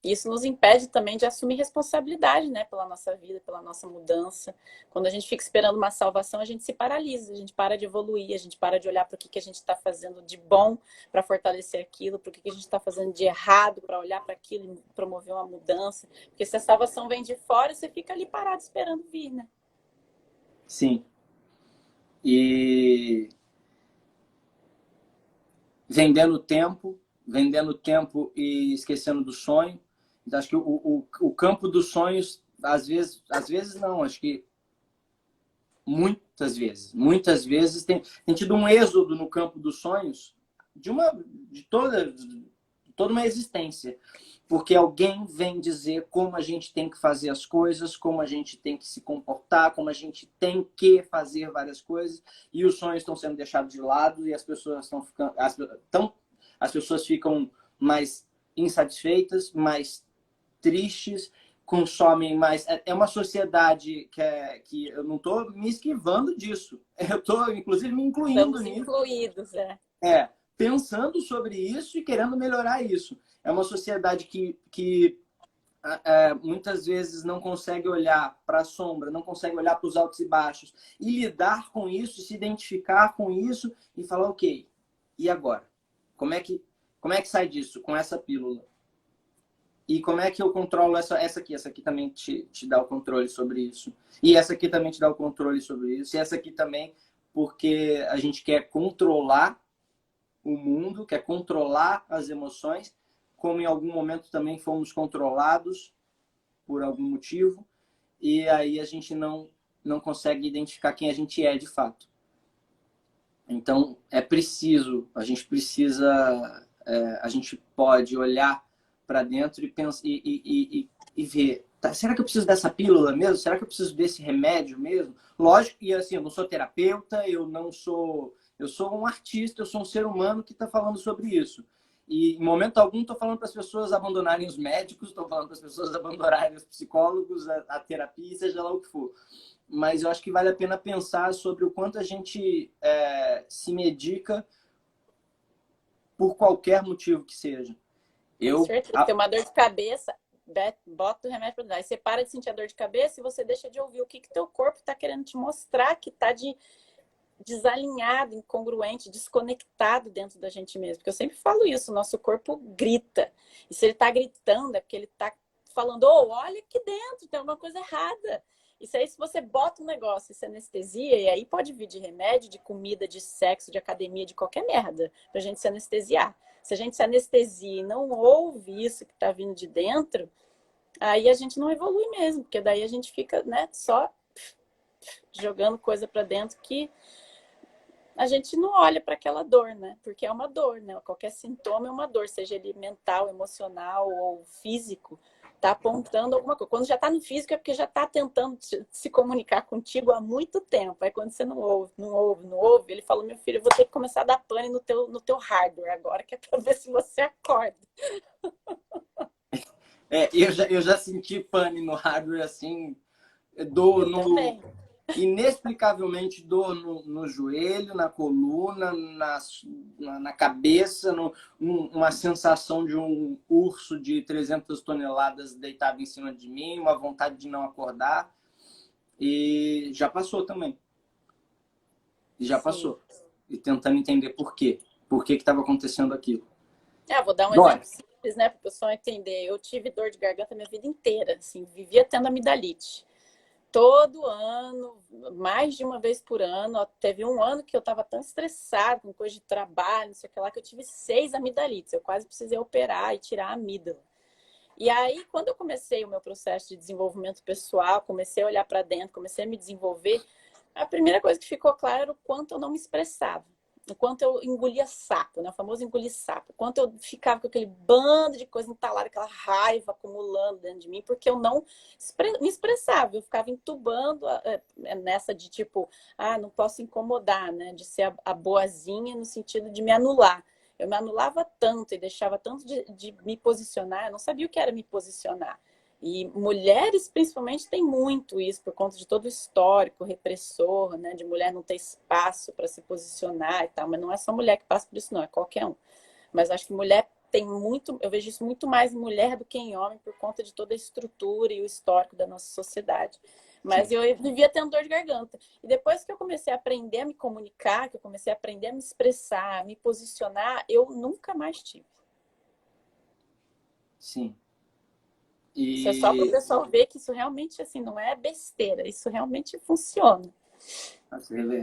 E isso nos impede também de assumir responsabilidade, né, pela nossa vida, pela nossa mudança. Quando a gente fica esperando uma salvação, a gente se paralisa, a gente para de evoluir, a gente para de olhar para o que a gente está fazendo de bom para fortalecer aquilo, para o que a gente está fazendo de errado para olhar para aquilo e promover uma mudança. Porque se a salvação vem de fora, você fica ali parado esperando vir, né? Sim. E vendendo tempo e esquecendo do sonho. Então, acho que o campo dos sonhos, às vezes não, acho que muitas vezes tem tido um êxodo no campo dos sonhos de toda uma existência. Porque alguém vem dizer como a gente tem que fazer as coisas, como a gente tem que se comportar, como a gente tem que fazer várias coisas, e os sonhos estão sendo deixados de lado e as pessoas as pessoas ficam mais insatisfeitas, mais tristes, consomem mais. É uma sociedade que eu não estou me esquivando disso. Eu estou, inclusive, me incluindo nisso. Incluídos, Pensando sobre isso e querendo melhorar isso. É uma sociedade que muitas vezes não consegue olhar para a sombra, não consegue olhar para os altos e baixos e lidar com isso, se identificar com isso e falar, ok, e agora? Como é que sai disso com essa pílula? E como é que eu controlo essa aqui? Essa aqui também te dá o controle sobre isso. E essa aqui também te dá o controle sobre isso. E essa aqui também, porque a gente quer controlar o mundo, quer controlar as emoções, como em algum momento também fomos controlados por algum motivo. E aí a gente não consegue identificar quem a gente é de fato. Então, a gente precisa, a gente pode olhar para dentro e pensar e ver, tá, será que eu preciso dessa pílula mesmo? Será que eu preciso desse remédio mesmo? Lógico, e assim, eu não sou terapeuta, eu sou um artista, eu sou um ser humano que está falando sobre isso. E em momento algum estou falando para as pessoas abandonarem os médicos, estou falando para as pessoas abandonarem os psicólogos, a terapia, seja lá o que for. Mas eu acho que vale a pena pensar sobre o quanto a gente se medica por qualquer motivo que seja. Tem uma dor de cabeça, bota o remédio para dar. Aí você para de sentir a dor de cabeça e você deixa de ouvir o que teu corpo está querendo te mostrar, que está desalinhado, incongruente, desconectado dentro da gente mesmo. Porque eu sempre falo isso, o nosso corpo grita. E se ele está gritando, é porque ele está falando, olha aqui dentro, tem alguma coisa errada. Isso aí, se você bota um negócio e se anestesia, e aí pode vir de remédio, de comida, de sexo, de academia, de qualquer merda, pra gente se anestesiar. Se a gente se anestesia e não ouve isso que tá vindo de dentro, aí a gente não evolui mesmo, porque daí a gente fica, né, só jogando coisa pra dentro que a gente não olha para aquela dor, né? Porque é uma dor, né? Qualquer sintoma é uma dor, seja ele mental, emocional ou físico, tá apontando alguma coisa. Quando já tá no físico é porque já tá tentando se comunicar contigo há muito tempo. Aí quando você não ouve, ele falou, meu filho, eu vou ter que começar a dar pane no teu hardware agora, que é para ver se você acorda. Eu já senti pane no hardware, assim, dor inexplicavelmente dor no joelho, na coluna, na cabeça, uma sensação de um urso de 300 toneladas deitado em cima de mim, uma vontade de não acordar. E já passou também. Passou. E tentando entender por quê. Por que estava acontecendo aquilo. Vou dar um exemplo simples, né, para o pessoal entender. Eu tive dor de garganta a minha vida inteira, assim, vivia tendo amidalite. Todo ano, mais de uma vez por ano. Teve um ano que eu estava tão estressada com coisa de trabalho, não sei o que lá, que eu tive 6 amidalites. Eu quase precisei operar e tirar a amígdala. E aí, quando eu comecei o meu processo de desenvolvimento pessoal, comecei a olhar para dentro, comecei a me desenvolver, a primeira coisa que ficou clara era o quanto eu não me expressava. O quanto eu engolia sapo, né? O famoso engolir sapo. O quanto eu ficava com aquele bando de coisa entalada, aquela raiva acumulando dentro de mim, porque eu não me expressava. Eu ficava entubando nessa de tipo, não posso incomodar, né? De ser a boazinha no sentido de me anular. Eu me anulava tanto e deixava tanto de me posicionar, eu não sabia o que era me posicionar. E mulheres, principalmente, têm muito isso, por conta de todo o histórico repressor, né? De mulher não ter espaço para se posicionar e tal. Mas não é só mulher que passa por isso, não. É qualquer um. Mas acho que mulher eu vejo isso muito mais em mulher do que em homem por conta de toda a estrutura e o histórico da nossa sociedade. Mas eu vivia tendo dor de garganta. E depois que eu comecei a aprender a me comunicar, que eu comecei a aprender a me expressar, a me posicionar, eu nunca mais tive. Sim. Isso é só para o pessoal ver que isso realmente assim, não é besteira, isso realmente funciona.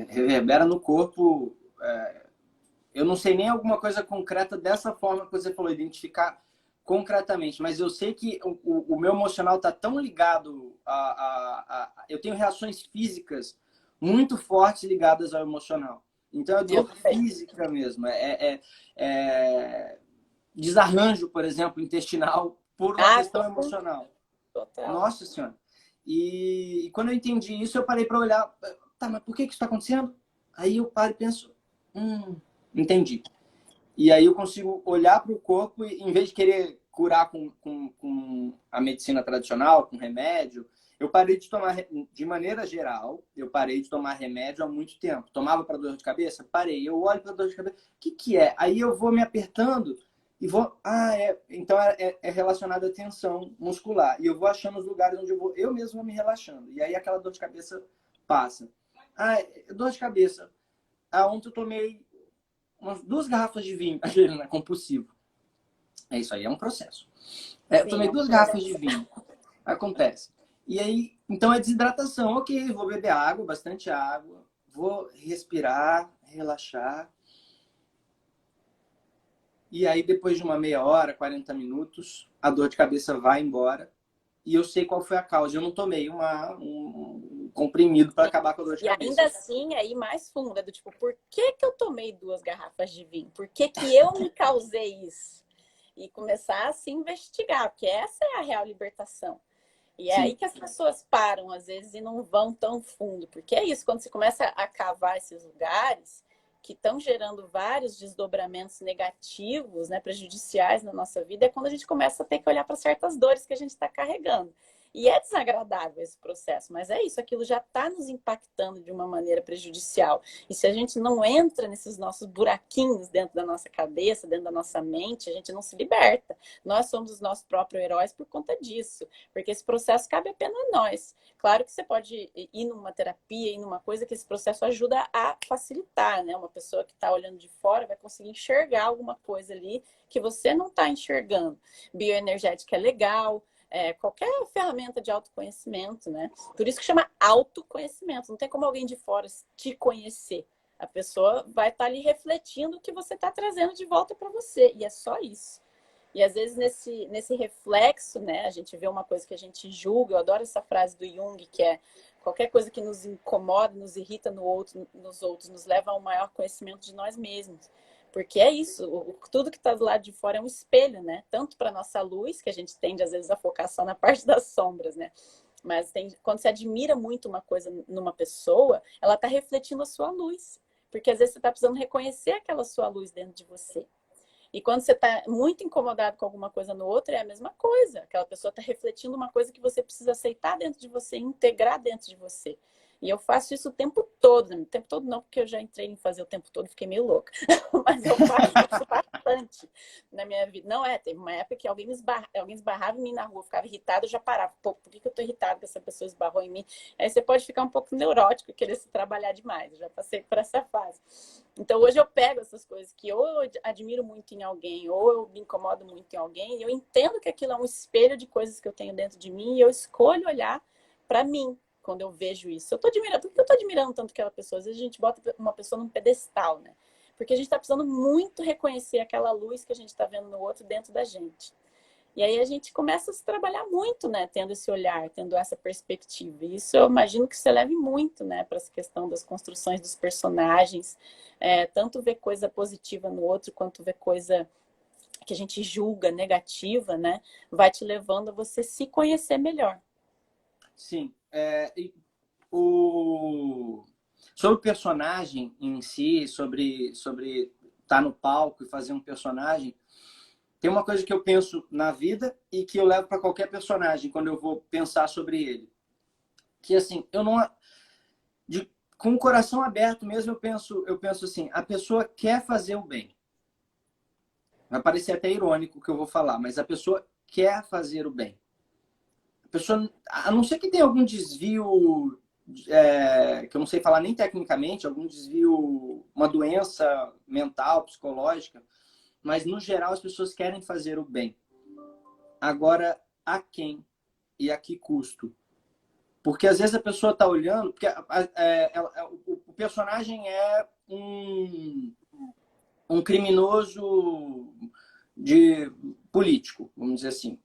Reverbera no corpo. Eu não sei nem alguma coisa concreta dessa forma que você falou, identificar concretamente, mas eu sei que o meu emocional está tão ligado eu tenho reações físicas muito fortes ligadas ao emocional. Então é dor física mesmo. Desarranjo, por exemplo, intestinal por uma questão emocional. Total. Nossa Senhora. E quando eu entendi isso, eu parei para olhar. Tá, mas por que isso está acontecendo? Aí eu paro e penso, entendi. E aí eu consigo olhar para o corpo e, em vez de querer curar com a medicina tradicional, com remédio, eu parei de tomar, de maneira geral, eu parei de tomar remédio há muito tempo. Tomava para dor de cabeça? Parei. Eu olho para dor de cabeça, o que é? Aí eu vou me apertando e vou... então é relacionado à tensão muscular. E eu vou achando os lugares onde eu mesmo vou me relaxando. E aí aquela dor de cabeça passa. Dor de cabeça. Ontem eu tomei umas 2 garrafas de vinho, né? Compulsivo. É isso aí, é um processo. Eu tomei 2 garrafas de vinho. Acontece. E aí, então é desidratação. Ok, vou beber água, bastante água. Vou respirar, relaxar. E aí, depois de uma meia hora, 40 minutos, a dor de cabeça vai embora. E eu sei qual foi a causa. Eu não tomei um comprimido para acabar com a dor de cabeça. E ainda assim, aí mais fundo, é do tipo, por que eu tomei 2 garrafas de vinho? Por que eu me causei isso? E começar a se investigar, porque essa é a real libertação. E é aí que as pessoas param, às vezes, e não vão tão fundo. Porque é isso, quando você começa a cavar esses lugares que estão gerando vários desdobramentos negativos, né, prejudiciais na nossa vida, é quando a gente começa a ter que olhar para certas dores que a gente está carregando. E é desagradável esse processo, mas é isso, aquilo já está nos impactando de uma maneira prejudicial. E se a gente não entra nesses nossos buraquinhos dentro da nossa cabeça, dentro da nossa mente, a gente não se liberta. Nós somos os nossos próprios heróis por conta disso, porque esse processo cabe apenas a nós. Claro que você pode ir numa terapia, ir numa coisa que esse processo ajuda a facilitar, né? Uma pessoa que está olhando de fora vai conseguir enxergar alguma coisa ali que você não está enxergando. Bioenergética é legal, qualquer ferramenta de autoconhecimento, né? Por isso que chama autoconhecimento. Não tem como alguém de fora te conhecer. A pessoa vai estar ali refletindo o que você está trazendo de volta para você. E é só isso. E às vezes nesse reflexo, né, a gente vê uma coisa que a gente julga. Eu adoro essa frase do Jung, que é qualquer coisa que nos incomoda, nos irrita nos outros, nos leva a um maior conhecimento de nós mesmos. Porque é isso, tudo que está do lado de fora é um espelho, né? Tanto para nossa luz, que a gente tende às vezes a focar só na parte das sombras, né? Mas quando você admira muito uma coisa numa pessoa, ela está refletindo a sua luz. Porque às vezes você está precisando reconhecer aquela sua luz dentro de você. E quando você está muito incomodado com alguma coisa no outro, é a mesma coisa. Aquela pessoa está refletindo uma coisa que você precisa aceitar dentro de você, integrar dentro de você. E eu faço isso o tempo todo. O tempo todo não, porque eu já entrei em fazer o tempo todo, fiquei meio louca. Mas eu faço isso bastante na minha vida. Não teve uma época que alguém esbarrava em mim na rua, eu ficava irritada, eu já parava. Pô, por que eu tô irritada que essa pessoa esbarrou em mim? Aí você pode ficar um pouco neurótico e querer se trabalhar demais. Eu já passei por essa fase. Então hoje eu pego essas coisas que ou eu admiro muito em alguém, ou eu me incomodo muito em alguém, e eu entendo que aquilo é um espelho de coisas que eu tenho dentro de mim, e eu escolho olhar para mim quando eu vejo isso. Por que eu tô admirando tanto aquela pessoa? Às vezes a gente bota uma pessoa num pedestal, né? Porque a gente está precisando muito reconhecer aquela luz que a gente está vendo no outro dentro da gente. E aí a gente começa a se trabalhar muito, né? Tendo esse olhar, tendo essa perspectiva. E isso eu imagino que você leve muito, né? Para essa questão das construções dos personagens. Tanto ver coisa positiva no outro, quanto ver coisa que a gente julga negativa, né? Vai te levando a você se conhecer melhor. Sim. Sobre o personagem em si, sobre estar no palco e fazer um personagem, tem uma coisa que eu penso na vida e que eu levo para qualquer personagem quando eu vou pensar sobre ele. Que assim, eu não... com o coração aberto mesmo, eu penso assim, a pessoa quer fazer o bem. vai parecer até irônico o que eu vou falar, mas a pessoa quer fazer o bem. A pessoa, a não ser que tenha algum desvio, que eu não sei falar nem tecnicamente, algum desvio, uma doença mental, psicológica, mas no geral as pessoas querem fazer o bem. Agora, a quem e a que custo? Porque às vezes a pessoa está olhando, porque o personagem é um criminoso político, vamos dizer assim.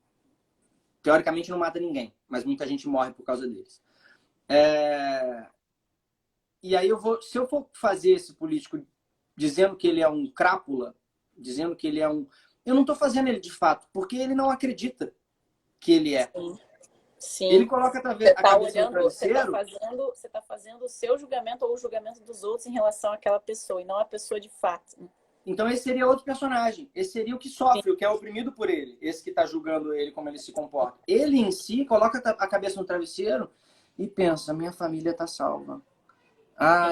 Teoricamente não mata ninguém, mas muita gente morre por causa deles. E aí se eu for fazer esse político dizendo que ele é um crápula, dizendo que ele é um... Eu não estou fazendo ele de fato, porque ele não acredita que ele é. Sim. Sim. Ele coloca a cabeça no travesseiro. Você está fazendo o seu julgamento ou o julgamento dos outros em relação àquela pessoa, e não a pessoa de fato. Né? Então esse seria outro personagem. Esse seria o que sofre, o que é oprimido por ele. Esse que está julgando ele, como ele se comporta. Ele em si coloca a cabeça no travesseiro e pensa, minha família está salva.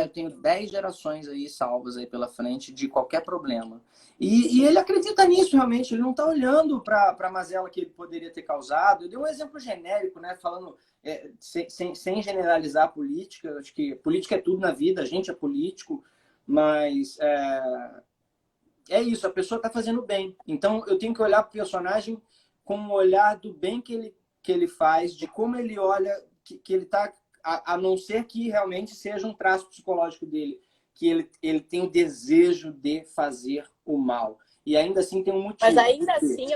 Eu tenho 10 gerações aí salvas aí pela frente de qualquer problema. E ele acredita nisso realmente. Ele não está olhando para a mazela que ele poderia ter causado. Eu dei um exemplo genérico, né? Falando sem generalizar a política. Acho que política é tudo na vida. A gente é político. Mas é isso. A pessoa está fazendo bem. Então eu tenho que olhar para o personagem com o olhar do bem que ele faz, de como ele olha, que ele está... A não ser que realmente seja um traço psicológico dele, que ele tem o desejo de fazer o mal. E ainda assim tem um motivo. Mas ainda assim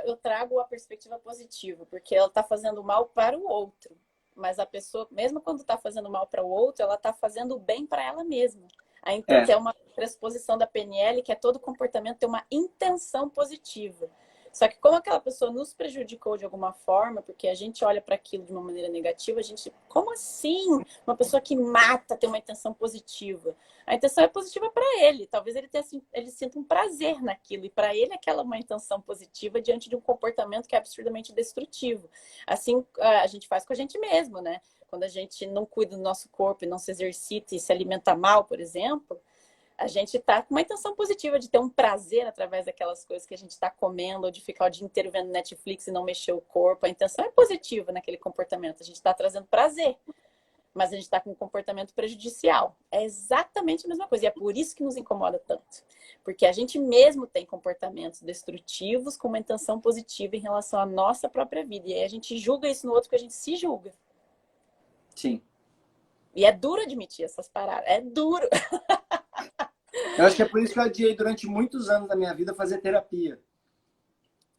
eu trago a perspectiva positiva, porque ela está fazendo mal para o outro. Mas a pessoa, mesmo quando está fazendo mal para o outro, ela está fazendo bem para ela mesma. Então é uma pressuposição da PNL que todo comportamento tem uma intenção positiva. Só que como aquela pessoa nos prejudicou de alguma forma, porque a gente olha para aquilo de uma maneira negativa, a gente, como assim? Uma pessoa que mata tem uma intenção positiva. A intenção é positiva para ele. Talvez ele sinta um prazer naquilo. E para ele aquela é uma intenção positiva diante de um comportamento que é absurdamente destrutivo. Assim a gente faz com a gente mesmo, né? Quando a gente não cuida do nosso corpo e não se exercita e se alimenta mal, por exemplo, a gente está com uma intenção positiva de ter um prazer através daquelas coisas que a gente está comendo, ou de ficar o dia inteiro vendo Netflix e não mexer o corpo. A intenção é positiva naquele comportamento. A gente está trazendo prazer, mas a gente está com um comportamento prejudicial. É exatamente a mesma coisa. E é por isso que nos incomoda tanto. Porque a gente mesmo tem comportamentos destrutivos com uma intenção positiva em relação à nossa própria vida. E aí a gente julga isso no outro porque a gente se julga. Sim. E é duro admitir essas paradas. É duro. Eu acho que é por isso que eu adiei durante muitos anos da minha vida fazer terapia.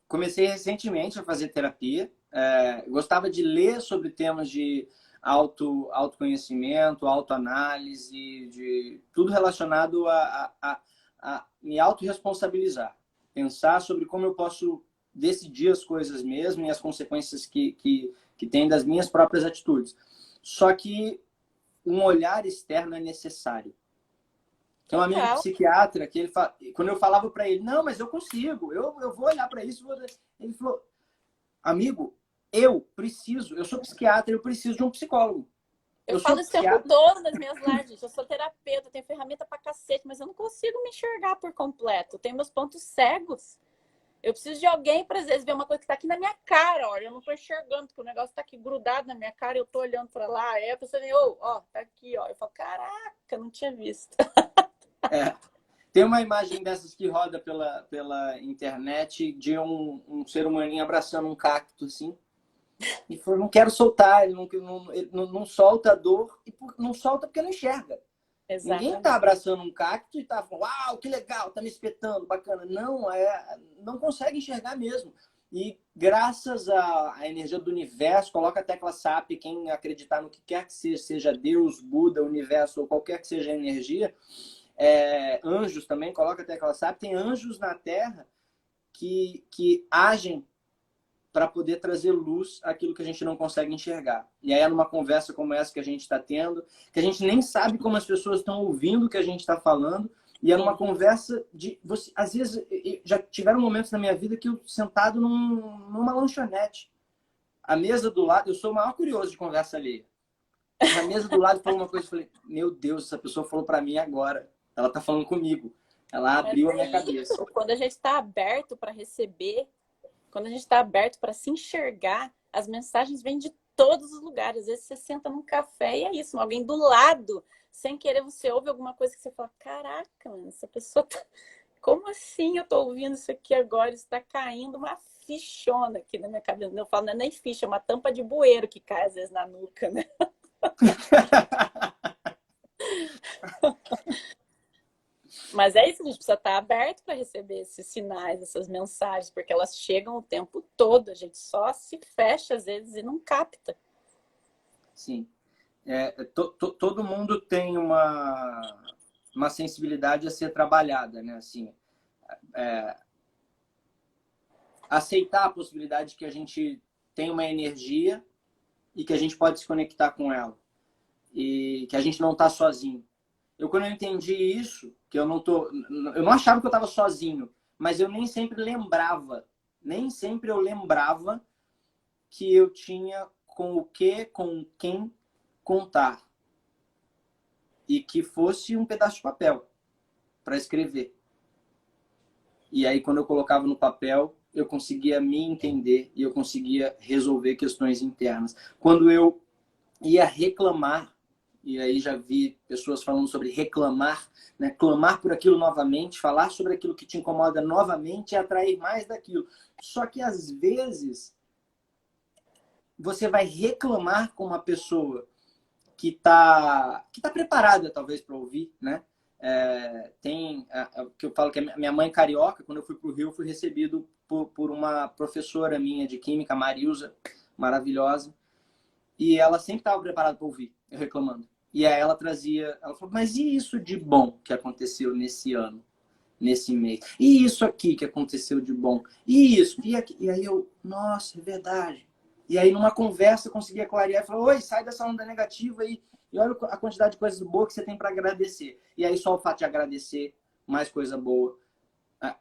Comecei recentemente a fazer terapia. Gostava de ler sobre temas de autoconhecimento, autoanálise, de tudo relacionado a me autorresponsabilizar. Pensar sobre como eu posso decidir as coisas mesmo e as consequências que tem das minhas próprias atitudes. Só que um olhar externo é necessário. Tem um amigo psiquiatra que quando eu falava para ele, não, mas eu consigo, eu vou olhar para isso. Ele falou, amigo, eu sou psiquiatra, eu preciso de um psicólogo. Eu falo isso o tempo todo nas minhas lives. Eu sou terapeuta, eu tenho ferramenta pra cacete, mas eu não consigo me enxergar por completo. Eu tenho meus pontos cegos. Eu preciso de alguém para, às vezes, ver uma coisa que tá aqui na minha cara. Olha, eu não tô enxergando, porque o negócio tá aqui grudado na minha cara e eu tô olhando para lá. Aí a pessoa vem, tá aqui, ó. Eu falo, caraca, não tinha visto. Tem uma imagem dessas que roda pela internet de um ser humaninho abraçando um cacto, assim. E falou, não quero soltar, ele não solta a dor, e não solta porque não enxerga. Exatamente. Ninguém tá abraçando um cacto e tá falando, uau, que legal, tá me espetando, bacana. Não consegue enxergar mesmo. E graças à energia do universo, coloca a tecla SAP, quem acreditar no que quer que seja Deus, Buda, universo ou qualquer que seja a energia, anjos também, coloca a tecla SAP, tem anjos na Terra que agem para poder trazer luz àquilo que a gente não consegue enxergar. E aí é numa conversa como essa que a gente está tendo, que a gente nem sabe como as pessoas estão ouvindo o que a gente está falando, e é numa conversa de... às vezes, já tiveram momentos na minha vida que eu sentado numa lanchonete, a mesa do lado, eu sou o maior curioso de conversa alheia. A mesa do lado falou uma coisa, eu falei, meu Deus, essa pessoa falou para mim agora, ela está falando comigo. Ela Mas abriu a minha é cabeça. isso, quando a gente está aberto para receber, quando a gente está aberto para se enxergar, as mensagens vêm de todos os lugares. Às vezes você senta num café e é isso, alguém do lado, sem querer você ouve alguma coisa que você fala, caraca, mano, essa pessoa tá... Como assim eu tô ouvindo isso aqui agora? Está caindo uma fichona aqui na minha cabeça. Eu falo, não é nem ficha, é uma tampa de bueiro que cai às vezes na nuca, né? Mas é isso, a gente precisa estar aberto para receber esses sinais, essas mensagens, porque elas chegam o tempo todo, a gente só se fecha às vezes e não capta. Sim. Todo mundo tem uma sensibilidade a ser trabalhada, né? Assim, aceitar a possibilidade de que a gente tem uma energia e que a gente pode se conectar com ela. E que a gente não está sozinho. Quando eu entendi isso, que eu não achava que eu estava sozinho, mas eu nem sempre lembrava que eu tinha com quem contar. E que fosse um pedaço de papel para escrever. E aí, quando eu colocava no papel, eu conseguia me entender e eu conseguia resolver questões internas. Quando eu ia reclamar, e aí já vi pessoas falando sobre reclamar, né? Clamar por aquilo novamente, falar sobre aquilo que te incomoda novamente e atrair mais daquilo. Só que, às vezes, você vai reclamar com uma pessoa que tá preparada, talvez, para ouvir, né? Que eu falo que a minha mãe carioca, quando eu fui para o Rio, eu fui recebido por uma professora minha de química, Marilza, maravilhosa, e ela sempre estava preparada para ouvir, eu reclamando. E aí ela falou, mas e isso de bom que aconteceu nesse ano, nesse mês? E isso aqui que aconteceu de bom? E isso? E aqui? E aí eu, nossa, é verdade. E aí numa conversa eu conseguia clarear e falar, oi, sai dessa onda negativa e olha a quantidade de coisas boas que você tem para agradecer. E aí só o fato de agradecer, mais coisa boa.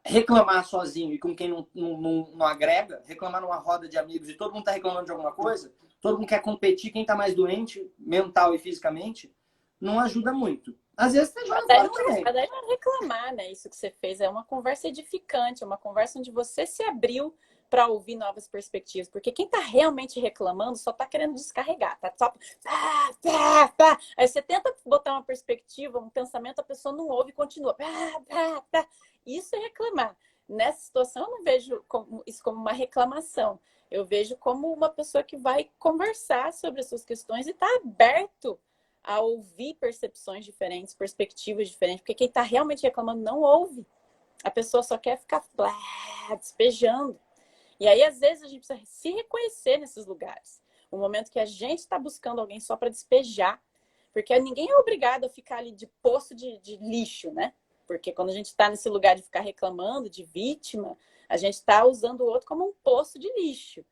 Reclamar sozinho e com quem não agrega, reclamar numa roda de amigos e todo mundo está reclamando de alguma coisa, todo mundo quer competir, quem está mais doente, mental e fisicamente, não ajuda muito. Às vezes você joga fora também. Mas daí não é reclamar, né? Isso que você fez é uma conversa edificante, é uma conversa onde você se abriu para ouvir novas perspectivas. Porque quem está realmente reclamando só está querendo descarregar, tá só. Aí você tenta botar uma perspectiva, um pensamento, a pessoa não ouve e continua. Isso é reclamar. Nessa situação, eu não vejo isso como uma reclamação. Eu vejo como uma pessoa que vai conversar sobre as suas questões e está aberto a ouvir percepções diferentes, perspectivas diferentes, porque quem está realmente reclamando não ouve. A pessoa só quer ficar despejando. E aí, às vezes, a gente precisa se reconhecer nesses lugares. O momento que a gente está buscando alguém só para despejar, porque ninguém é obrigado a ficar ali de poço de lixo, né? Porque quando a gente está nesse lugar de ficar reclamando, de vítima, a gente está usando o outro como um poço de lixo.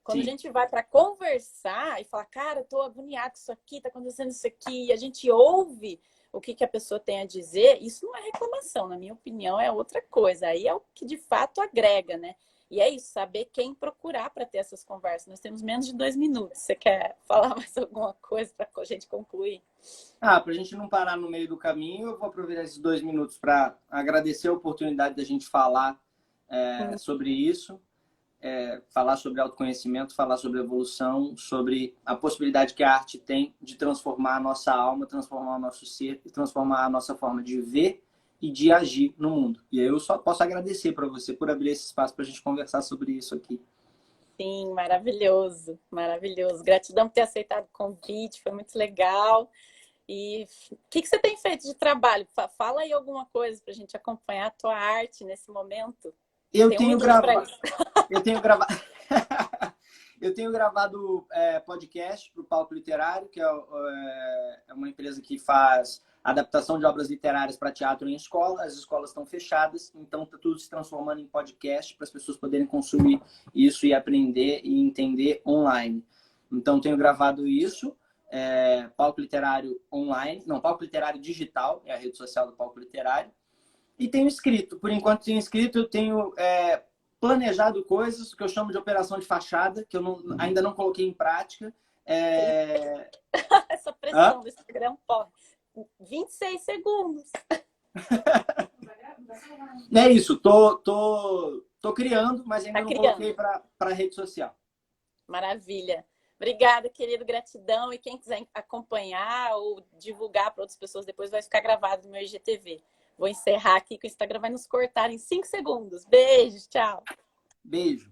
Quando Sim. a gente vai para conversar e falar, cara, eu tô agoniado com isso aqui, tá acontecendo isso aqui, e a gente ouve o que a pessoa tem a dizer, isso não é reclamação, na minha opinião, é outra coisa. Aí é o que de fato agrega, né? E é isso, saber quem procurar para ter essas conversas. Nós temos menos de 2 minutos. Você quer falar mais alguma coisa para a gente concluir? Para a gente não parar no meio do caminho, eu vou aproveitar esses 2 minutos para agradecer a oportunidade da gente falar sobre isso. Falar sobre autoconhecimento, falar sobre evolução, sobre a possibilidade que a arte tem de transformar a nossa alma, transformar o nosso ser e transformar a nossa forma de ver e de agir no mundo. E aí eu só posso agradecer para você por abrir esse espaço para a gente conversar sobre isso aqui. Sim, maravilhoso, maravilhoso. Gratidão por ter aceitado o convite, foi muito legal. E o que você tem feito de trabalho? Fala aí alguma coisa para a gente acompanhar a tua arte nesse momento. Eu Tem tenho um minuto para isso. Eu tenho gravado podcast para o Palco Literário, que é uma empresa que faz adaptação de obras literárias para teatro em escola. As escolas estão fechadas, então está tudo se transformando em podcast para as pessoas poderem consumir isso e aprender e entender online. Então, tenho gravado isso. Palco Literário online, não, Palco Literário Digital, é a rede social do Palco Literário. E tenho escrito. Por enquanto tenho escrito, eu tenho planejado coisas que eu chamo de operação de fachada, que eu ainda não coloquei em prática. Essa pressão do Instagram, pô. 26 segundos. É isso, tô criando, mas ainda Tá não criando. coloquei para rede social. Maravilha. Obrigada, querido. Gratidão. E quem quiser acompanhar ou divulgar para outras pessoas depois, vai ficar gravado no meu IGTV. Vou encerrar aqui, que o Instagram vai nos cortar em 5 segundos. Beijo, tchau. Beijo.